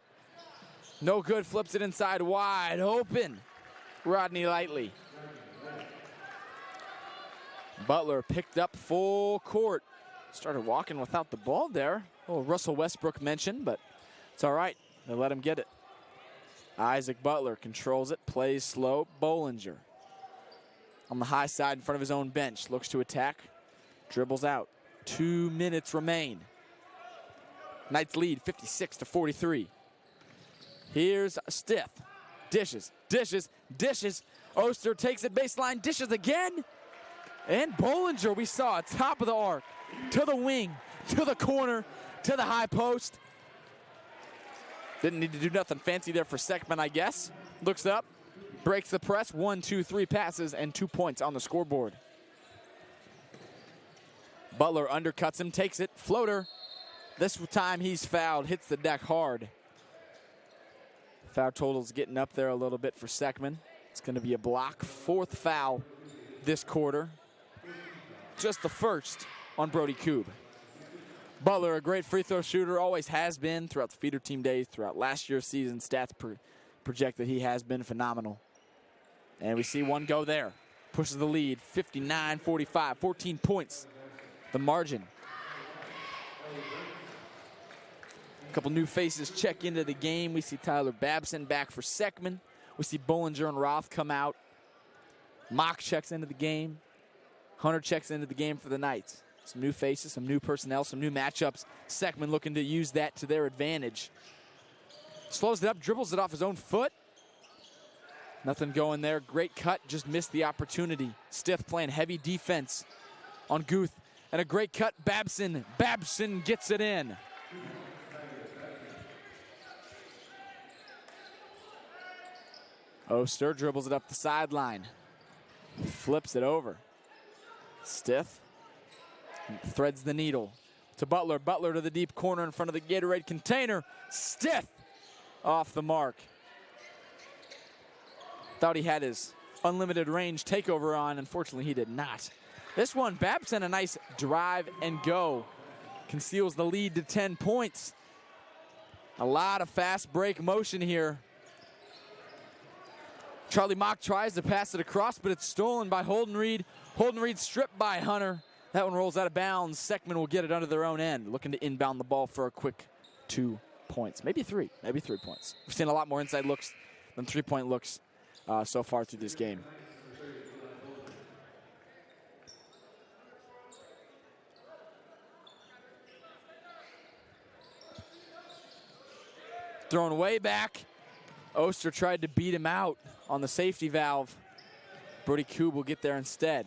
S1: No good, flips it inside wide open. Rodney Lightly. Butler picked up full court. Started walking without the ball there. Oh, Russell Westbrook mentioned, but it's all right. They let him get it. Isaac Butler controls it, plays slow. Bollinger on the high side in front of his own bench. Looks to attack, dribbles out. 2 minutes remain. Knights lead 56-43. Here's Stith. Dishes, dishes, dishes. Oster takes it baseline, dishes again. And Bollinger, we saw it, top of the arc, to the wing, to the corner, to the high post. Didn't need to do nothing fancy there for Seckman, I guess. Looks up, breaks the press, 1, 2, 3 passes, and 2 points on the scoreboard. Butler undercuts him, takes it, floater. This time he's fouled, hits the deck hard. Foul total's getting up there a little bit for Seckman. It's going to be a block, 4th foul this quarter. Just the first on Brody Koob. Butler, a great free throw shooter, always has been throughout the feeder team days, throughout last year's season. Stats project that he has been phenomenal. And we see one go there. Pushes the lead, 59-45, 14 points. The margin. A couple new faces check into the game. We see Tyler Babson back for Seckman. We see Bollinger and Roth come out. Mock checks into the game. Hunter checks into the game for the Knights. Some new faces, some new personnel, some new matchups. Seckman looking to use that to their advantage. Slows it up, dribbles it off his own foot. Nothing going there. Great cut, just missed the opportunity. Stith playing heavy defense on Guth. And a great cut, Babson. Babson gets it in. Oster dribbles it up the sideline. Flips it over. Stith threads the needle to Butler. Butler to the deep corner in front of the Gatorade container. Stith off the mark. Thought he had his unlimited range takeover on. Unfortunately, he did not. This one, Babson, a nice drive and go. Conceals the lead to 10 points. A lot of fast break motion here. Charlie Mock tries to pass it across, but it's stolen by Holden Reed. Holden Reed stripped by Hunter. That one rolls out of bounds. Seckman will get it under their own end, looking to inbound the ball for a quick 2 points. Maybe 3 points. We've seen a lot more inside looks than 3-point looks so far through this game. Thrown way back. Oster tried to beat him out on the safety valve. Brody Koob will get there instead.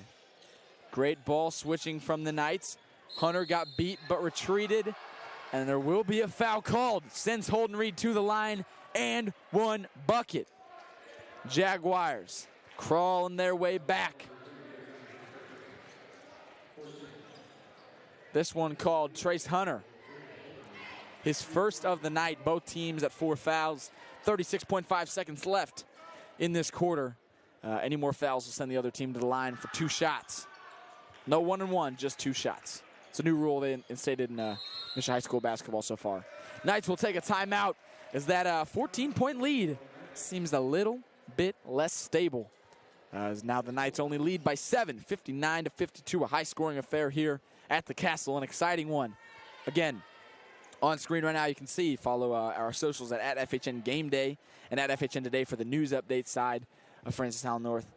S1: Great ball switching from the Knights. Hunter got beat but retreated. And there will be a foul called. Sends Holden Reed to the line and 1 bucket. Jaguars crawling their way back. This one called Trace Hunter. His first of the night, both teams at 4 fouls. 36.5 seconds left in this quarter. Any more fouls will send the other team to the line for 2 shots. No 1-and-1, just 2 shots. It's a new rule they instated in Mission High School basketball so far. Knights will take a timeout as that 14-point lead seems a little bit less stable. As now the Knights only lead by 7, 59-52, a high-scoring affair here at the Castle, an exciting one. Again, on screen right now, you can see, follow our socials at FHN Game Day and at FHN Today for the news update side of Francis Howell North.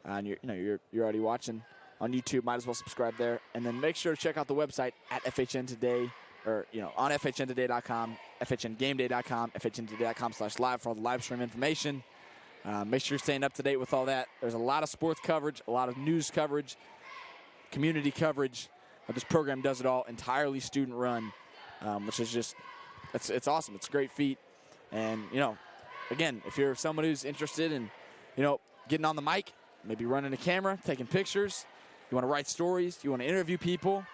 S1: And you're already watching on YouTube. Might as well subscribe there, and then make sure to check out the website at FHN Today, or on FHNtoday.com, FHNGameDay.com, FHNtoday.com/live for all the live stream information. Make sure you're staying up to date with all that. There's a lot of sports coverage, a lot of news coverage, community coverage. This program does it all, entirely student run. Which is just, it's awesome. It's a great feat. And, again, if you're someone who's interested in, getting on the mic, maybe running a camera, taking pictures. You want to write stories. You want to interview people,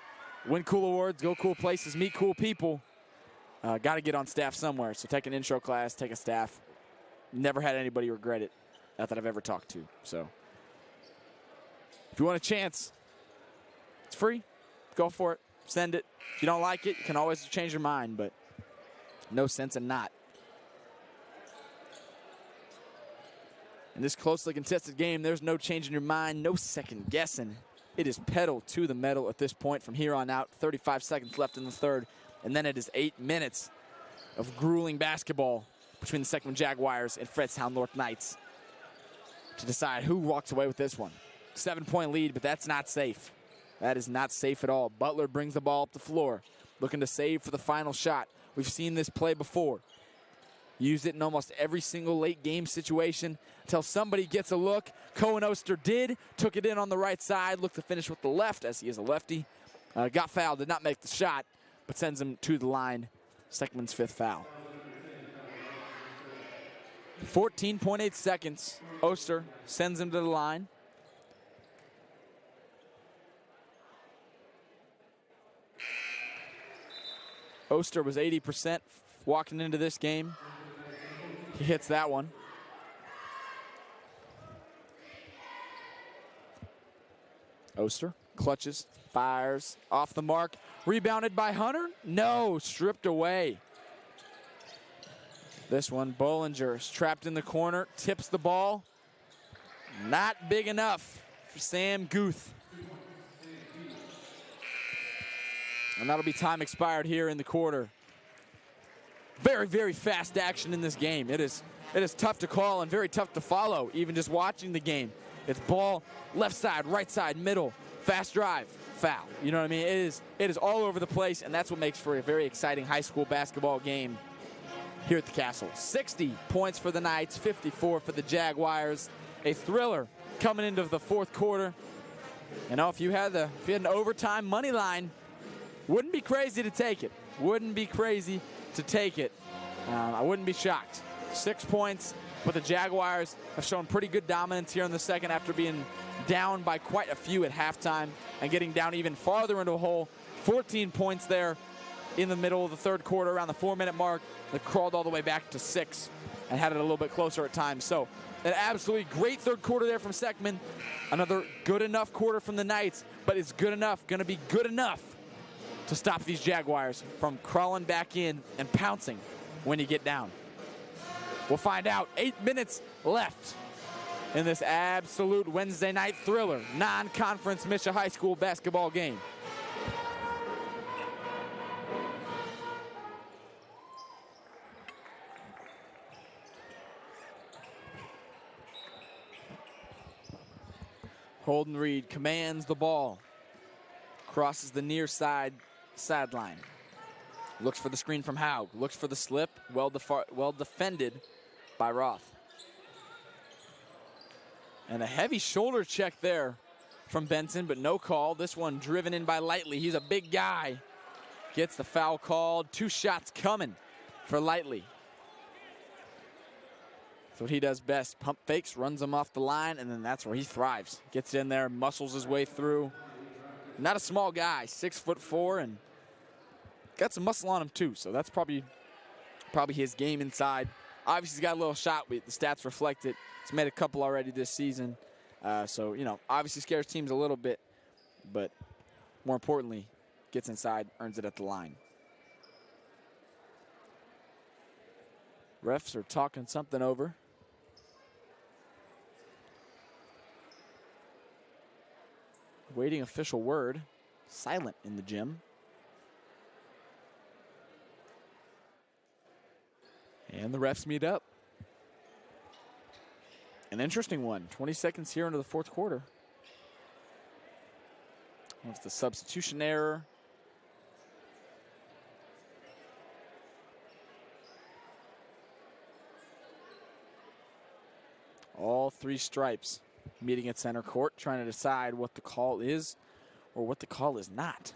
S1: win cool awards, go cool places, meet cool people. Got to get on staff somewhere. So take an intro class, take a staff. Never had anybody regret it. Not that I've ever talked to. So if you want a chance, it's free. Go for it. Send it. If you don't like it, you can always change your mind, but no sense in not. In this closely contested game, there's no changing your mind, no second guessing. It is pedal to the metal at this point from here on out. 35 seconds left in the third, and then it is 8 minutes of grueling basketball between the Seckman Jaguars and Fredstown North Knights to decide who walks away with this one. 7-point lead, but that's not safe. That is not safe at all. Butler brings the ball up the floor, looking to save for the final shot. We've seen this play before. Used it in almost every single late game situation until somebody gets a look. Cohen Oster did, took it in on the right side, looked to finish with the left as he is a lefty. Got fouled, did not make the shot, but sends him to the line. Seckman's 5th foul. 14.8 seconds. Oster sends him to the line. Oster was 80% walking into this game. He hits that one. Oster clutches, fires, off the mark. Rebounded by Hunter? No, stripped away. This one, Bollinger is trapped in the corner, tips the ball. Not big enough for Sam Guth. And that'll be time expired here in the quarter. Very, very fast action in this game. It is tough to call and very tough to follow, even just watching the game. It's ball, left side, right side, middle, fast drive, foul. You know what I mean? It is all over the place, and that's what makes for a very exciting high school basketball game here at the Castle. 60 points for the Knights, 54 for the Jaguars. A thriller coming into the fourth quarter. You know, if you had an overtime money line, wouldn't be crazy to take it. Wouldn't be crazy to take it. I wouldn't be shocked. 6 points, but the Jaguars have shown pretty good dominance here in the second after being down by quite a few at halftime and getting down even farther into a hole. 14 points there in the middle of the third quarter, around the 4-minute mark. They've crawled all the way back to 6 and had it a little bit closer at times. So an absolutely great third quarter there from Seckman. Another good enough quarter from the Knights, but it's good enough, going to be good enough to stop these Jaguars from crawling back in and pouncing when you get down. We'll find out. 8 minutes left in this absolute Wednesday night thriller, non-conference Misha High School basketball game. Holden Reed commands the ball, crosses the near sideline, looks for the screen from Haug, looks for the slip, well defended by Roth. And a heavy shoulder check there from Benson, but no call. This one driven in by Lightly. He's a big guy. Gets the foul called. 2 shots coming for Lightly. That's what he does best. Pump fakes, runs them off the line, and then that's where he thrives. Gets in there, muscles his way through. Not a small guy, 6'4", and got some muscle on him too, so that's probably his game inside. Obviously, he's got a little shot. The stats reflect it. He's made a couple already this season. So, you know, obviously scares teams a little bit, but more importantly, gets inside, earns it at the line. Refs are talking something over. Waiting official word. Silent in the gym. And the refs meet up. An interesting one. 20 seconds here into the fourth quarter. That's the substitution error. All 3 stripes meeting at center court, trying to decide what the call is or what the call is not.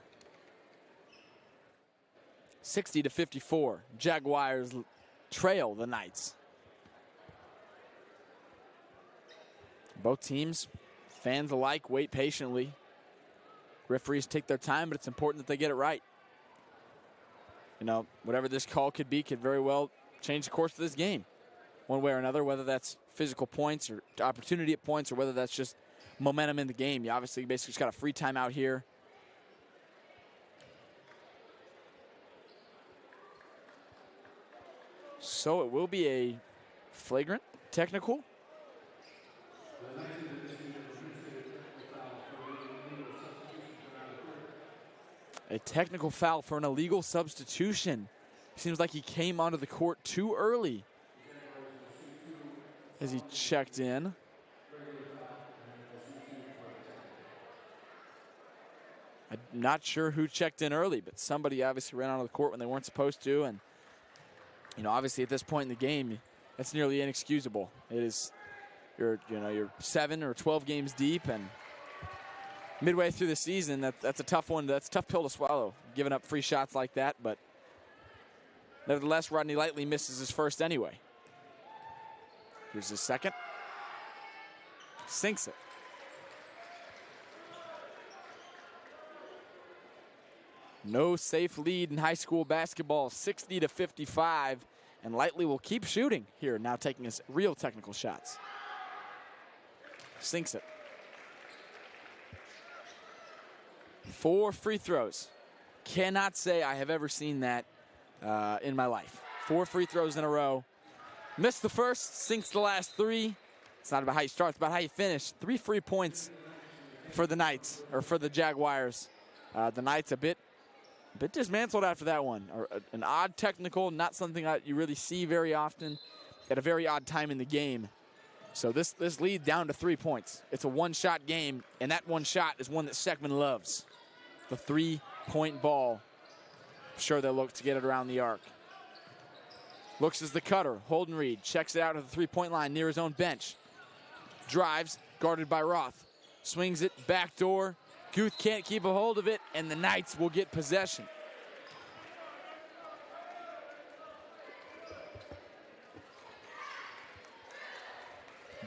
S1: 60-54. Jaguars trail the Knights. Both teams Fans alike wait patiently. Referees take their time, but it's important that they get it right. You know, whatever this call could be could very well change the course of this game one way or another, whether that's physical points or opportunity at points or whether that's just momentum in the game. You obviously basically just got a free timeout here. So it will be a flagrant technical. A technical foul for an illegal substitution. Seems like he came onto the court too early as he checked in. I'm not sure who checked in early, but somebody obviously ran onto the court when they weren't supposed to. And, you know, obviously at this point in the game, that's nearly inexcusable. It is, you're 7 or 12 games deep, and midway through the season, that's a tough one. That's a tough pill to swallow, giving up free shots like that. But nevertheless, Rodney Lightly misses his first anyway. Here's his second. Sinks it. No safe lead in high school basketball, 60-55, and Lightly will keep shooting here, now taking his real technical shots. Sinks it. 4 free throws. Cannot say I have ever seen that in my life. 4 free throws in a row. Missed the first, sinks the last 3. It's not about how you start, it's about how you finish. 3 free points for the Knights, or for the Jaguars. The Knights a bit dismantled after that one. An odd technical, not something that you really see very often at a very odd time in the game. So this lead down to 3 points. It's a one-shot game, and that one shot is one that Seckman loves. The 3-point ball. I'm sure they'll look to get it around the arc. Looks as the cutter. Holden Reed checks it out to the 3-point line near his own bench. Drives, guarded by Roth. Swings it, backdoor. Guth can't keep a hold of it, and the Knights will get possession.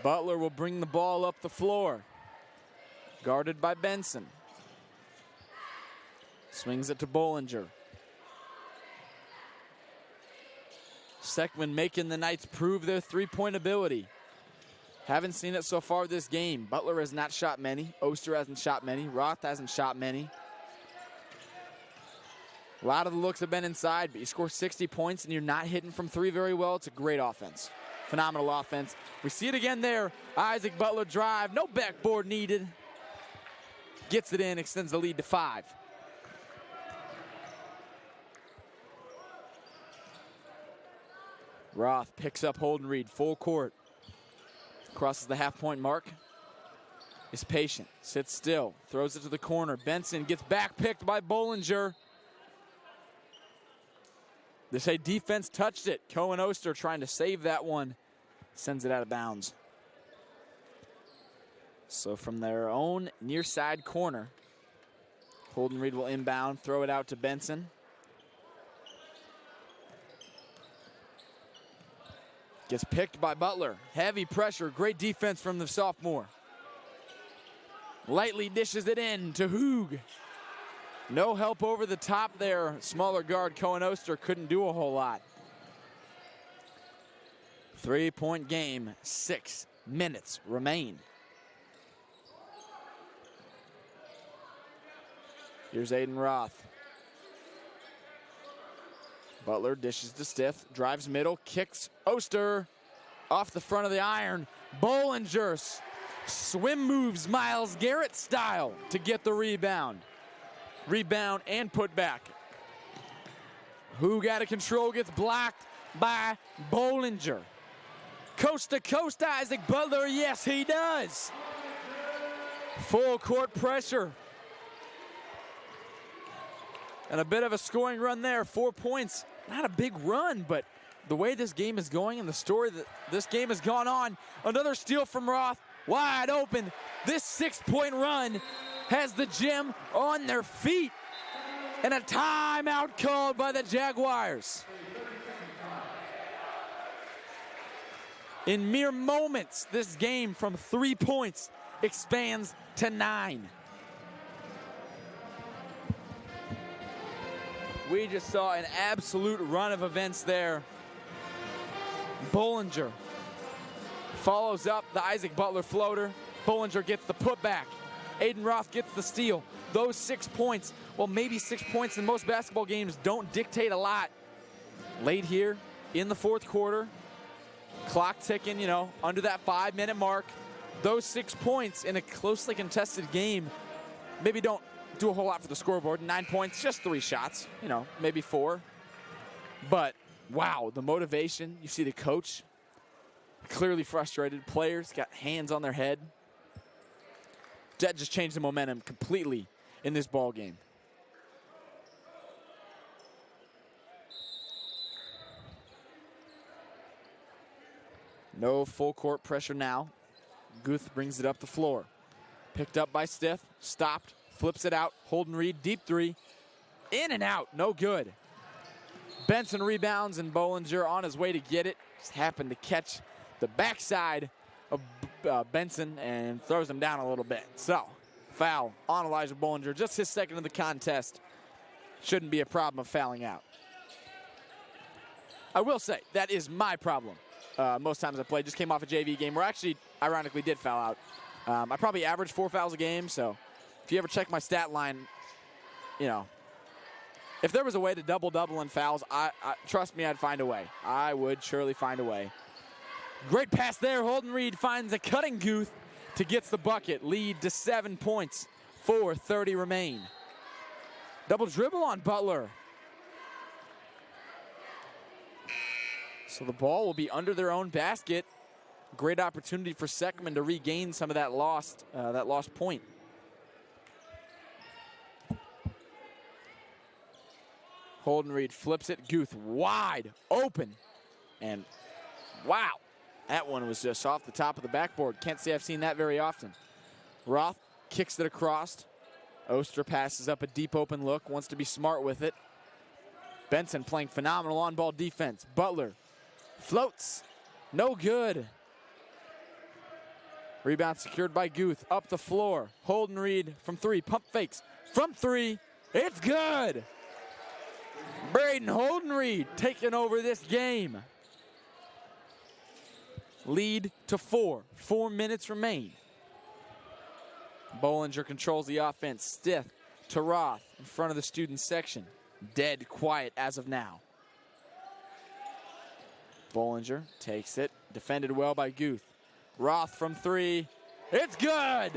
S1: Butler will bring the ball up the floor. Guarded by Benson. Swings it to Bollinger. Seckman making the Knights prove their 3-point ability. Haven't seen it so far this game. Butler has not shot many. Oster hasn't shot many. Roth hasn't shot many. A lot of the looks have been inside, but you score 60 points and you're not hitting from 3 very well. It's a great offense. Phenomenal offense. We see it again there. Isaac Butler drive. No backboard needed. Gets it in, extends the lead to 5. Roth picks up Holden Reed, full court. Crosses the half-point mark. Is patient, sits still, throws it to the corner. Benson gets back picked by Bollinger. They say defense touched it. Cohen Oster trying to save that one. Sends it out of bounds. So from their own near side corner, Holden Reed will inbound, throw it out to Benson. Gets picked by Butler. Heavy pressure, great defense from the sophomore. Lightly dishes it in to Hoog. No help over the top there. Smaller guard Cohen Oster couldn't do a whole lot. 3-point game, 6 minutes remain. Here's Aiden Roth. Butler dishes to Stith, drives middle, kicks Oster off the front of the iron. Bollinger swim moves Myles Garrett style to get the rebound. Rebound and put back. Who got a control gets blocked by Bollinger. Coast to coast Isaac Butler, yes he does. Full court pressure. And a bit of a scoring run there, 4 points. Not a big run, but the way this game is going and the story that this game has gone on, another steal from Roth, wide open. This 6-point run has the gym on their feet. And a timeout called by the Jaguars. In mere moments, this game from 3 points expands to 9. We just saw an absolute run of events there. Bollinger follows up the Isaac Butler floater. Bollinger gets the putback. Aiden Roth gets the steal. Those 6 points, well, maybe 6 points in most basketball games don't dictate a lot. Late here in the fourth quarter, clock ticking, you know, under that 5-minute mark. Those 6 points in a closely contested game maybe don't do a whole lot for the scoreboard. 9 points, just 3 shots, you know, maybe 4. But wow, the motivation. You see the coach clearly frustrated. Players got hands on their head. That just changed the momentum completely in this ball game. No full court pressure now. Guth brings it up the floor. Picked up by Stith, stopped, flips it out. Holden Reed, deep 3. In and out, no good. Benson rebounds, and Bollinger on his way to get it. Just happened to catch the backside of Benson and throws him down a little bit. So, foul on Elijah Bollinger. Just his second of the contest. Shouldn't be a problem of fouling out. I will say, that is my problem. Most times I play. Just came off a JV game where I actually, ironically, did foul out. I probably average 4 fouls a game, so if you ever check my stat line, you know, if there was a way to double-double in fouls, trust me, I'd find a way. I would surely find a way. Great pass there. Holden Reed finds a cutting Guth to get the bucket. Lead to 7 points. 4:30 remain. Double dribble on Butler. So the ball will be under their own basket. Great opportunity for Seckman to regain some of that lost point. Holden Reed flips it. Guth wide open. And wow, that one was just off the top of the backboard. Can't say I've seen that very often. Roth kicks it across. Oster passes up a deep open look, wants to be smart with it. Benson playing phenomenal on-ball defense. Butler floats, no good. Rebound secured by Guth, up the floor. Holden Reed from 3, pump fakes. From 3, it's good. Braden Holden Reed taking over this game. Lead to 4. 4 minutes remain. Bollinger controls the offense. Stith to Roth in front of the student section. Dead quiet as of now. Bollinger takes it. Defended well by Guth. Roth from 3. It's good.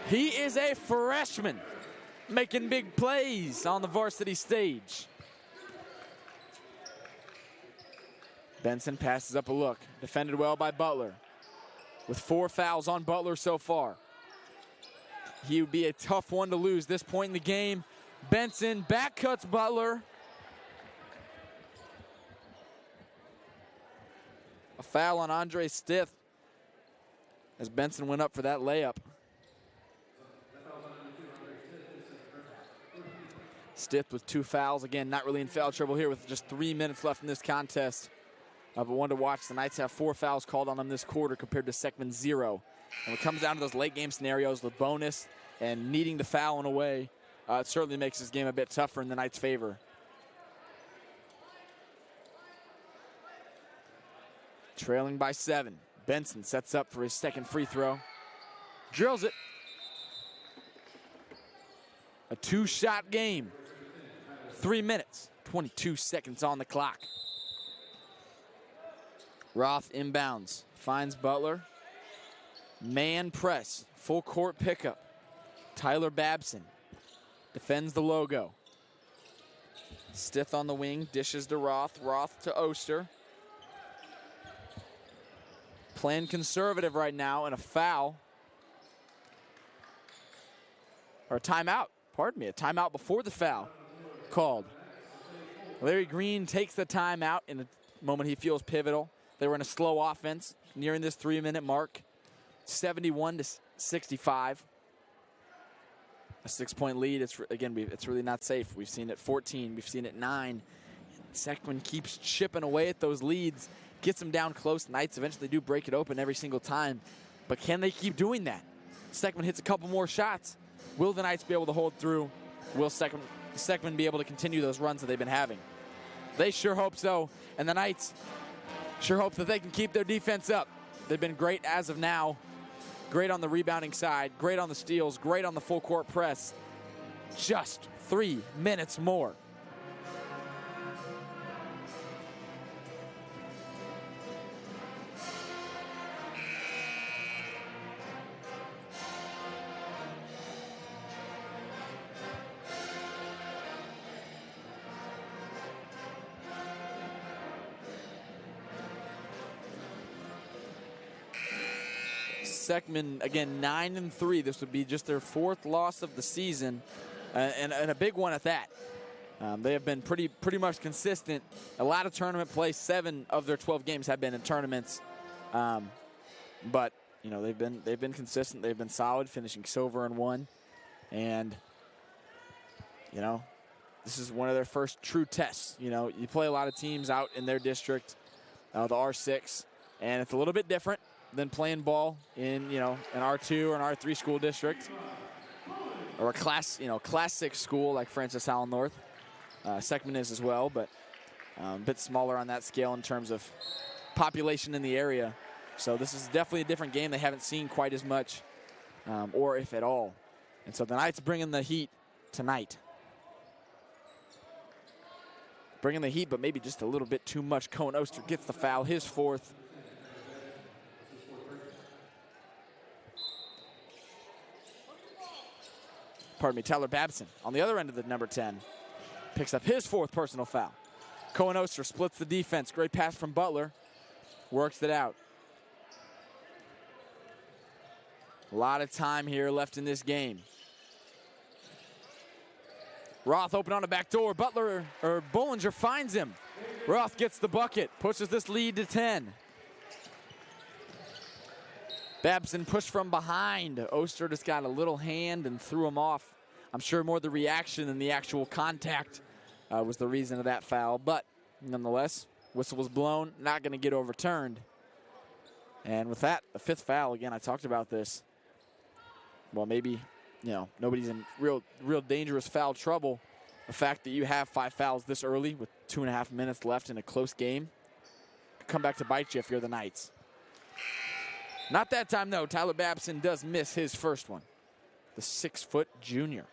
S1: He is a freshman making big plays on the varsity stage. Benson passes up a look. Defended well by Butler. With 4 fouls on Butler so far. He would be a tough one to lose this point in the game. Benson back cuts Butler. A foul on Andre Stith as Benson went up for that layup. Stith with 2 fouls. Again, not really in foul trouble here with just 3 minutes left in this contest. But one to watch. The Knights have 4 fouls called on them this quarter compared to Seckman 0. And when it comes down to those late game scenarios with bonus and needing to foul in a way, it certainly makes this game a bit tougher in the Knights' favor. Trailing by 7. Benson sets up for his second free throw. Drills it. A 2-shot game. 3 minutes, 22 seconds on the clock. Roth inbounds, finds Butler. Man press, full court pickup. Tyler Babson defends the logo. Stith on the wing, dishes to Roth. Roth to Oster. Playing conservative right now, and a foul. Or a timeout, pardon me, a timeout before the foul called. Larry Green takes the timeout in a moment he feels pivotal. They were in a slow offense nearing this 3-minute mark. 71-65. A 6-point lead. It's really not safe. We've seen it 14. We've seen it 9. Seckman keeps chipping away at those leads. Gets them down close. Knights eventually do break it open every single time. But can they keep doing that? Seckman hits a couple more shots. Will the Knights be able to hold through? Will Seckman be able to continue those runs that they've been having? They sure hope so. And the Knights sure hope that they can keep their defense up. They've been great as of now. Great on the rebounding side, great on the steals, great on the full court press. Just 3 minutes more. Seckman, again, 9-3. This would be just their 4th loss of the season, and a big one at that. They have been pretty much consistent. A lot of tournament play. 7 of their 12 games have been in tournaments, but you know they've been consistent. They've been solid, finishing silver in 1, and you know this is one of their first true tests. You know, you play a lot of teams out in their district, the R6, and it's a little bit different than playing ball in, you know, an R2 or an R3 school district, or a class 6 school like Francis Howell North. Seckman is as well, but a bit smaller on that scale in terms of population in the area. So this is definitely a different game. They haven't seen quite as much, or if at all. And so the Knights bringing the heat tonight. Bringing the heat, but maybe just a little bit too much. Cohen Oster gets the foul, his 4th. Pardon me, Tyler Babson on the other end of the number 10 picks up his 4th personal foul. Cohen Oster splits the defense. Great pass from Butler. Works it out. A lot of time here left in this game. Roth open on a back door. Bollinger finds him. Roth gets the bucket, pushes this lead to 10. Babson pushed from behind. Oster just got a little hand and threw him off. I'm sure more the reaction than the actual contact was the reason of that foul. But nonetheless, whistle was blown, not going to get overturned. And with that, the 5th foul, again, I talked about this. Well, maybe, you know, nobody's in real dangerous foul trouble. The fact that you have 5 fouls this early with 2.5 minutes left in a close game could come back to bite you if you're the Knights. Not that time, though. Tyler Babson does miss his first one. The 6-foot junior.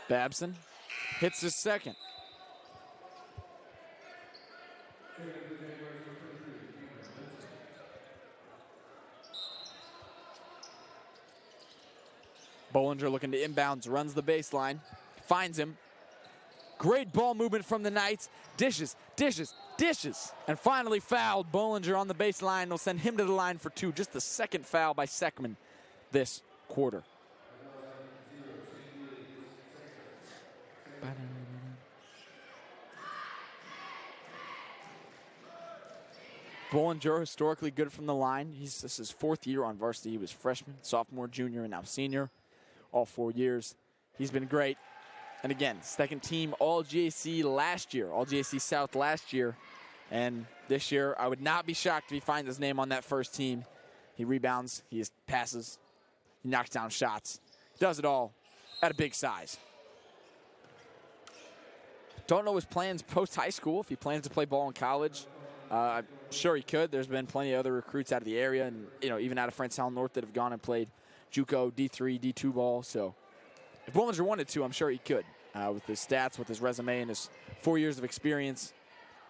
S1: Babson hits his 2nd. Bollinger looking to inbounds, runs the baseline, finds him. Great ball movement from the Knights. Dishes, and finally fouled. Bollinger on the baseline will send him to the line for 2. Just the 2nd foul by Seckman this quarter. Bollinger, historically good from the line. This is his 4th year on varsity. He was freshman, sophomore, junior, and now senior. All 4 years. He's been great. And again, 2nd team All-GAC last year, All-GAC South last year. And this year, I would not be shocked if he finds his name on that 1st team. He rebounds, he passes, he knocks down shots. Does it all at a big size. Don't know his plans post-high school, if he plans to play ball in college. I'm sure he could. There's been plenty of other recruits out of the area and, you know, even out of Francis Howell North that have gone and played JUCO, D3, D2 ball. So if Bollinger wanted to, I'm sure he could. With his stats, with his resume, and his 4 years of experience,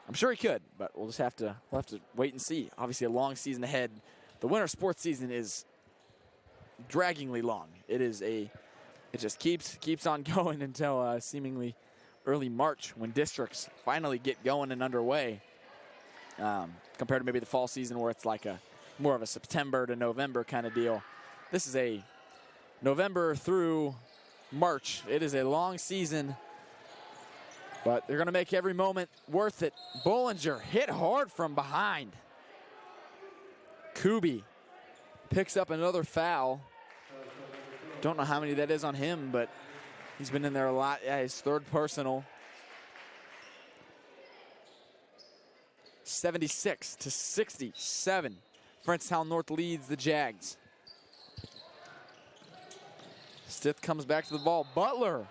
S1: I'm sure he could. But we'll have to wait and see. Obviously, a long season ahead. The winter sports season is draggingly long. It just keeps on going until seemingly early March when districts finally get going and underway. Compared to maybe the fall season where it's like more of a September to November kind of deal. This is a November through March. It is a long season, but they're going to make every moment worth it. Bollinger hit hard from behind. Kuby picks up another foul. Don't know how many that is on him, but He's been in there a lot. Yeah, his third personal. 76-67. Frenchtown North leads the Jags. Stith comes back to the ball. Butler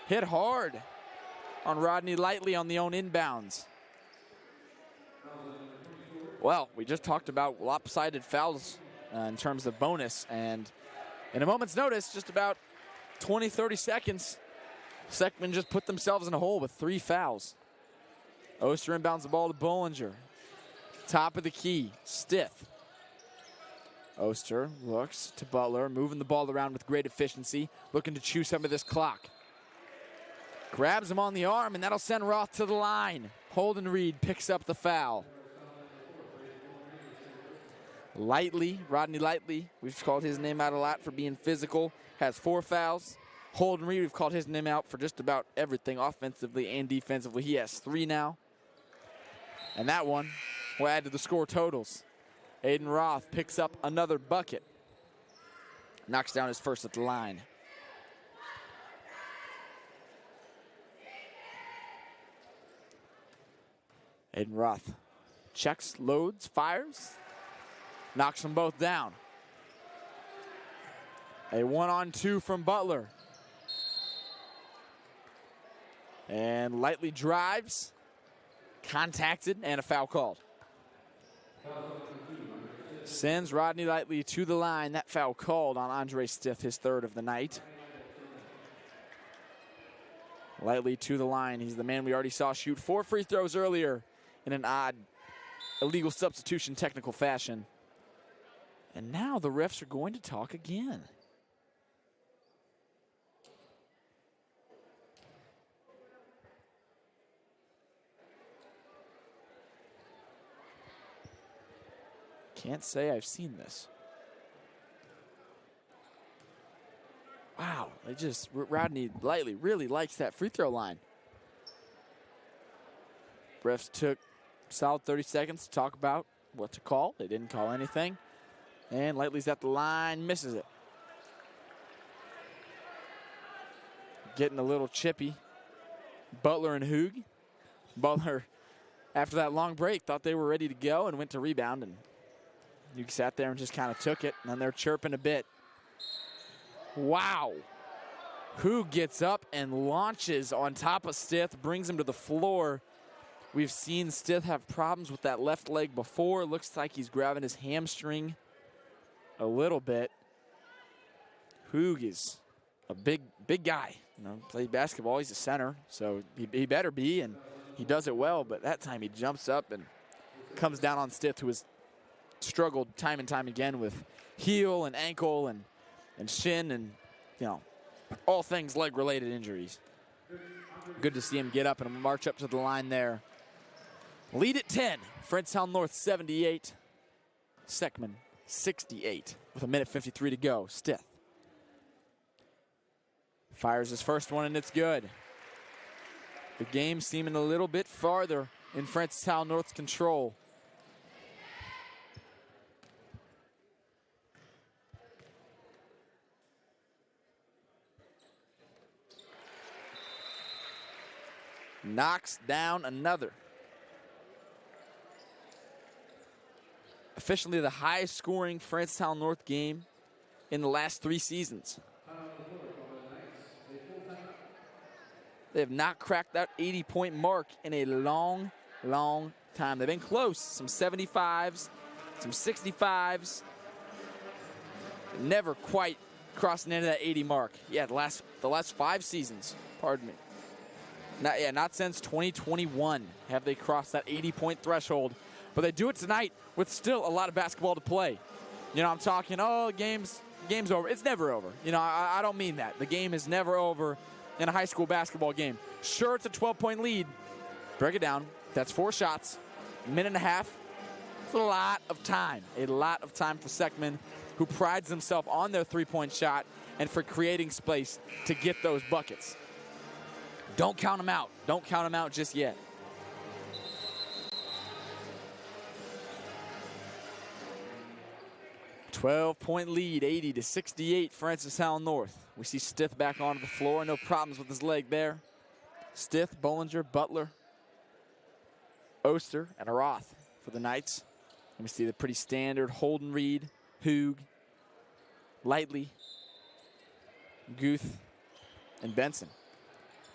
S1: hit hard on Rodney Lightly on the own inbounds. Well, we just talked about lopsided fouls in terms of bonus, and in a moment's notice, just about 20, 30 seconds, Seckman just put themselves in a hole with 3 fouls. Oster inbounds the ball to Bollinger. Top of the key, Stith. Oster looks to Butler, moving the ball around with great efficiency, looking to chew some of this clock. Grabs him on the arm, and that'll send Roth to the line. Holden Reed picks up the foul. Lightly, Rodney Lightly, we've called his name out a lot for being physical, has 4 fouls. Holden Reed, we've called his name out for just about everything, offensively and defensively. He has 3 now. And that one will add to the score totals. Aiden Roth picks up another bucket. Knocks down his first at the line. Aiden Roth checks, loads, fires. Knocks them both down. A 1-on-2 from Butler. And Lightly drives. Contacted and a foul called. Sends Rodney Lightly to the line. That foul called on Andre Stith, his 3rd of the night. Lightly to the line. He's the man we already saw shoot 4 free throws earlier in an odd illegal substitution technical fashion. And now the refs are going to talk again. Can't say I've seen this. Wow, Rodney Lightly really likes that free throw line. Refs took solid 30 seconds to talk about what to call. They didn't call anything. And Lightly's at the line, misses it. Getting a little chippy. Butler and Hoog. Butler, after that long break, thought they were ready to go and went to rebound, and Hoog sat there and just kind of took it, and then they're chirping a bit. Wow. Hoog gets up and launches on top of Stith, brings him to the floor. We've seen Stith have problems with that left leg before. Looks like he's grabbing his hamstring a little bit. Hoog is a big guy. You know, played basketball. He's a center, so he better be, and he does it well. But that time he jumps up and comes down on Stith, who has struggled time and time again with heel and ankle and shin and, you know, all things leg-related injuries. Good to see him get up and march up to the line there. Lead at 10. Frenchtown North 78. Seckman 68 with 1:53 to go. Stith fires his first one, and it's good. The game seeming a little bit farther in Frenchtown North's control. Knocks down another. Officially the highest scoring Frenchtown North game in the last 3 seasons. They have not cracked that 80-point mark in a long, long time. They've been close, some 75s, some 65s. Never quite crossing into that 80 mark. Yeah, the last 5 seasons, pardon me. Not since 2021 have they crossed that 80-point threshold. But they do it tonight with still a lot of basketball to play. You know, I'm talking, game's over. It's never over. You know, I don't mean that. The game is never over in a high school basketball game. Sure, it's a 12-point lead. Break it down. That's 4 shots, a minute and a half. It's a lot of time. A lot of time for Seckman, who prides himself on their 3-point shot and for creating space to get those buckets. Don't count them out. Don't count them out just yet. 12-point lead, 80-68, Francis Howell North. We see Stith back onto the floor. No problems with his leg there. Stith, Bollinger, Butler, Oster, and Roth for the Knights. And we see the pretty standard Holden Reed, Hoog, Lightly, Guth, and Benson.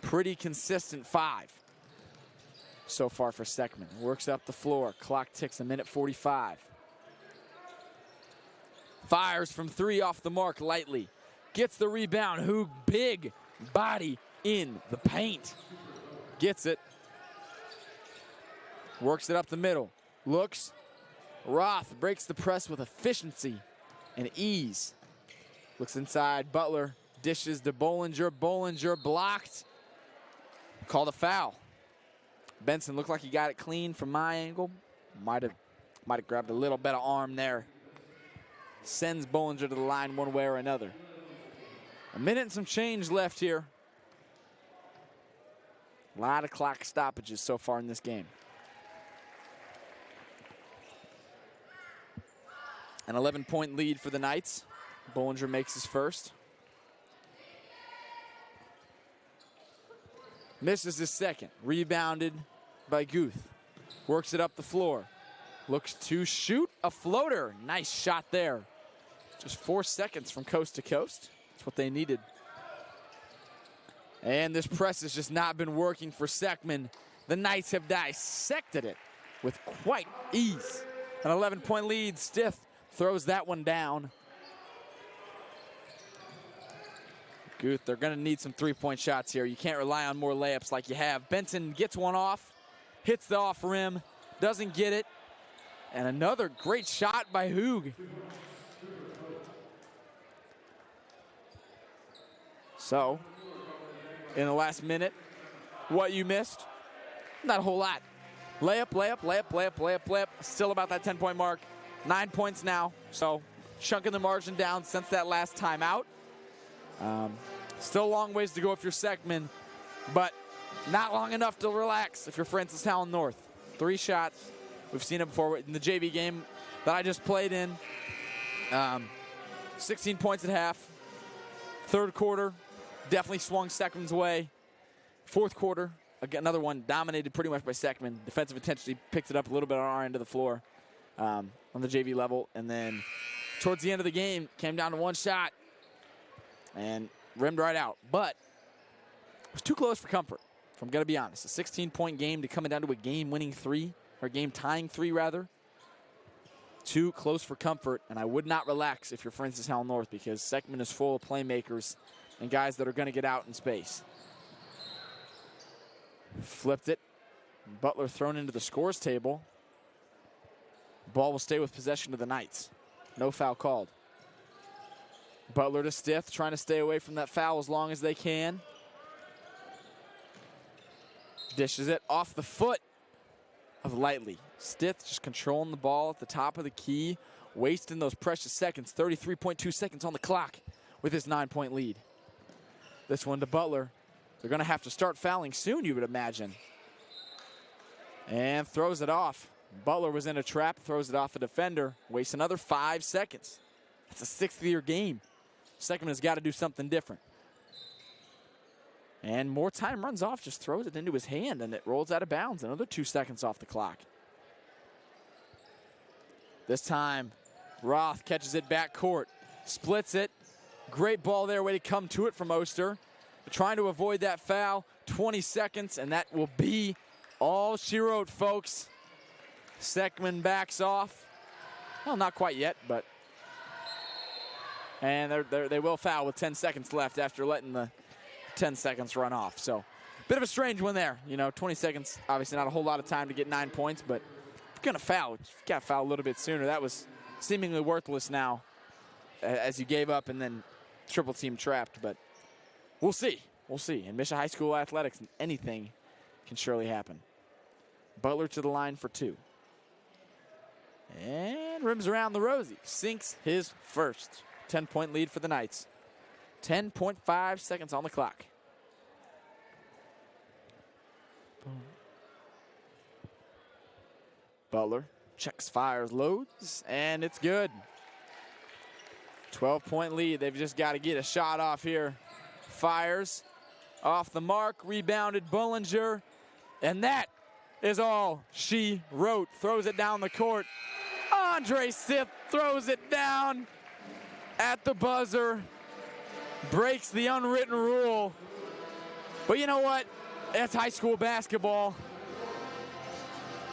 S1: Pretty consistent 5 so far for Seckman. Works up the floor. Clock ticks, 1:45. Fires from 3 off the mark, Lightly. Gets the rebound. Hoog, big body in the paint. Gets it. Works it up the middle. Looks. Roth breaks the press with efficiency and ease. Looks inside. Butler dishes to Bollinger. Bollinger blocked. Called a foul. Benson looked like he got it clean from my angle. Might have grabbed a little bit of arm there. Sends Bollinger to the line one way or another. A minute and some change left here. A lot of clock stoppages so far in this game. An 11-point lead for the Knights. Bollinger makes his first. Misses his second. Rebounded by Guth. Works it up the floor. Looks to shoot a floater. Nice shot there. Just 4 seconds from coast to coast. That's what they needed. And this press has just not been working for Seckman. The Knights have dissected it with quite ease. An 11-point lead. Stith throws that one down. Guth, they're going to need some three-point shots here. You can't rely on more layups like you have. Benson gets one off, hits the off rim, doesn't get it. And another great shot by Hoog. So, in the last minute, what you missed? Not a whole lot. Layup, layup, layup, layup, layup, layup. Still about that 10-point mark. 9 points now, so chunking the margin down since that last timeout. Still a long ways to go if you're Seckman, but not long enough to relax if you're Francis Howell North. 3 shots. We've seen it before in the JV game that I just played in. 16 points at half. Third quarter, definitely swung Seckman's way. Fourth quarter, again, another one dominated pretty much by Seckman. Defensive intensity picked it up a little bit on our end of the floor on the JV level. And then towards the end of the game, came down to 1 shot and rimmed right out. But it was too close for comfort, if I'm going to be honest. A 16-point game to coming down to a game-winning 3, or game-tying 3, rather. Too close for comfort, and I would not relax if you're Francis Howell North, because Seckman is full of playmakers and guys that are going to get out in space. Flipped it. Butler thrown into the scores table. Ball will stay with possession of the Knights. No foul called. Butler to Stith, trying to stay away from that foul as long as they can. Dishes it off the foot of Lightly. Stith just controlling the ball at the top of the key, wasting those precious seconds. 33.2 seconds on the clock with his 9-point lead. This one to Butler. They're going to have to start fouling soon, you would imagine. And throws it off. Butler was in a trap, throws it off the defender. Wastes another 5 seconds. That's a 6th-year game. Seckman has got to do something different. And more time runs off, just throws it into his hand, and it rolls out of bounds. Another 2 seconds off the clock. This time, Roth catches it back court, splits it. Great ball there, way to come to it from Oster. But trying to avoid that foul, 20 seconds, and that will be all she wrote, folks. Seckman backs off. Well, not quite yet, but. And they will foul with 10 seconds left after letting the 10 seconds run off. So, bit of a strange one there. You know, 20 seconds, obviously not a whole lot of time to get 9 points, but if you're going to foul, you got to foul a little bit sooner. That was seemingly worthless now as you gave up and then triple team trapped. But we'll see. We'll see. In Mission High School athletics, anything can surely happen. Butler to the line for 2. And rims around the rosy. Sinks his first. 10-point lead for the Knights. 10.5 seconds on the clock. Boom. Butler checks, fires, loads, and it's good. 12-point lead. They've just got to get a shot off here. Fires off the mark, rebounded Bullinger, and that is all she wrote. Throws it down the court. Andre Sith throws it down at the buzzer. Breaks the unwritten rule. But you know what? That's high school basketball.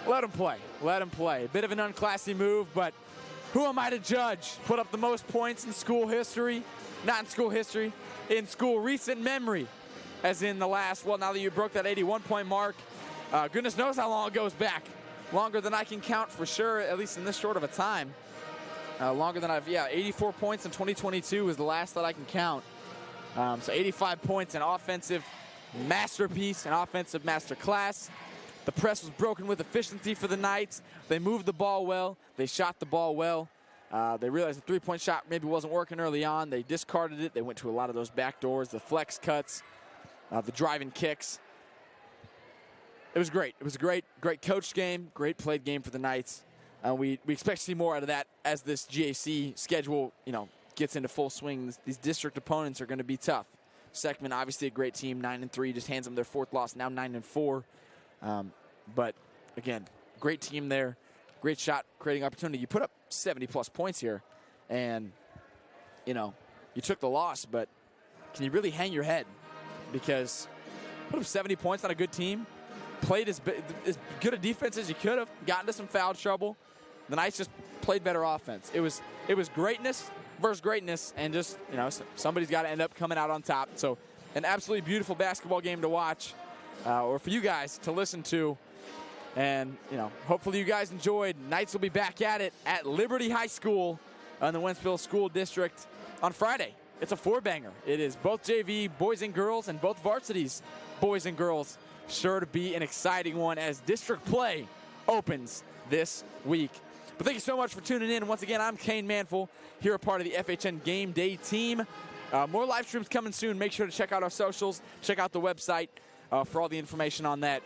S1: Let him play. Let him play. A bit of an unclassy move, but who am I to judge? Put up the most points in school history. Not in school history. In school recent memory. As in the last, well, now that you broke that 81-point mark, goodness knows how long it goes back. Longer than I can count for sure, at least in this short of a time. Longer than 84 points in 2022 is the last that I can count. So 85 points, an offensive masterpiece, an offensive masterclass. The press was broken with efficiency for the Knights. They moved the ball well. They shot the ball well. They realized the three-point shot maybe wasn't working early on. They discarded it. They went to a lot of those back doors, the flex cuts, the driving kicks. It was great. It was a great coached game, great played game for the Knights. We expect to see more out of that as this GAC schedule, gets into full swing. These district opponents are going to be tough. Seckman, obviously a great team, 9-3, just hands them their fourth loss, now 9-4. But again, great team there, great shot creating opportunity. You put up 70+ points here, and you took the loss, but can you really hang your head? Because put up 70 points on a good team, played as good a defense as you could have, got into some foul trouble. The Knights just played better offense. It was greatness versus greatness, and just somebody's got to end up coming out on top. So an absolutely beautiful basketball game to watch, or for you guys to listen to. And hopefully you guys enjoyed. Knights will be back at it at Liberty High School in the Wentzville School District on Friday. It's a four-banger. It is both JV boys and girls and both varsities boys and girls. Sure to be an exciting one as district play opens this week. But thank you so much for tuning in. Once again, I'm Kane Manfull, here a part of the FHN Game Day team. More live streams coming soon. Make sure to check out our socials. Check out the website for all the information on that.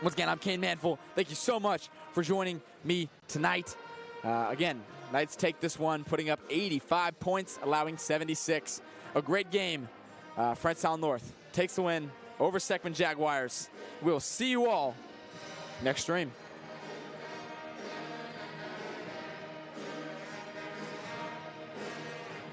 S1: Once again, I'm Kane Manfull. Thank you so much for joining me tonight. Again, Knights take this one, putting up 85 points, allowing 76. A great game. Frenstown North takes the win over Seckman Jaguars. We'll see you all next stream.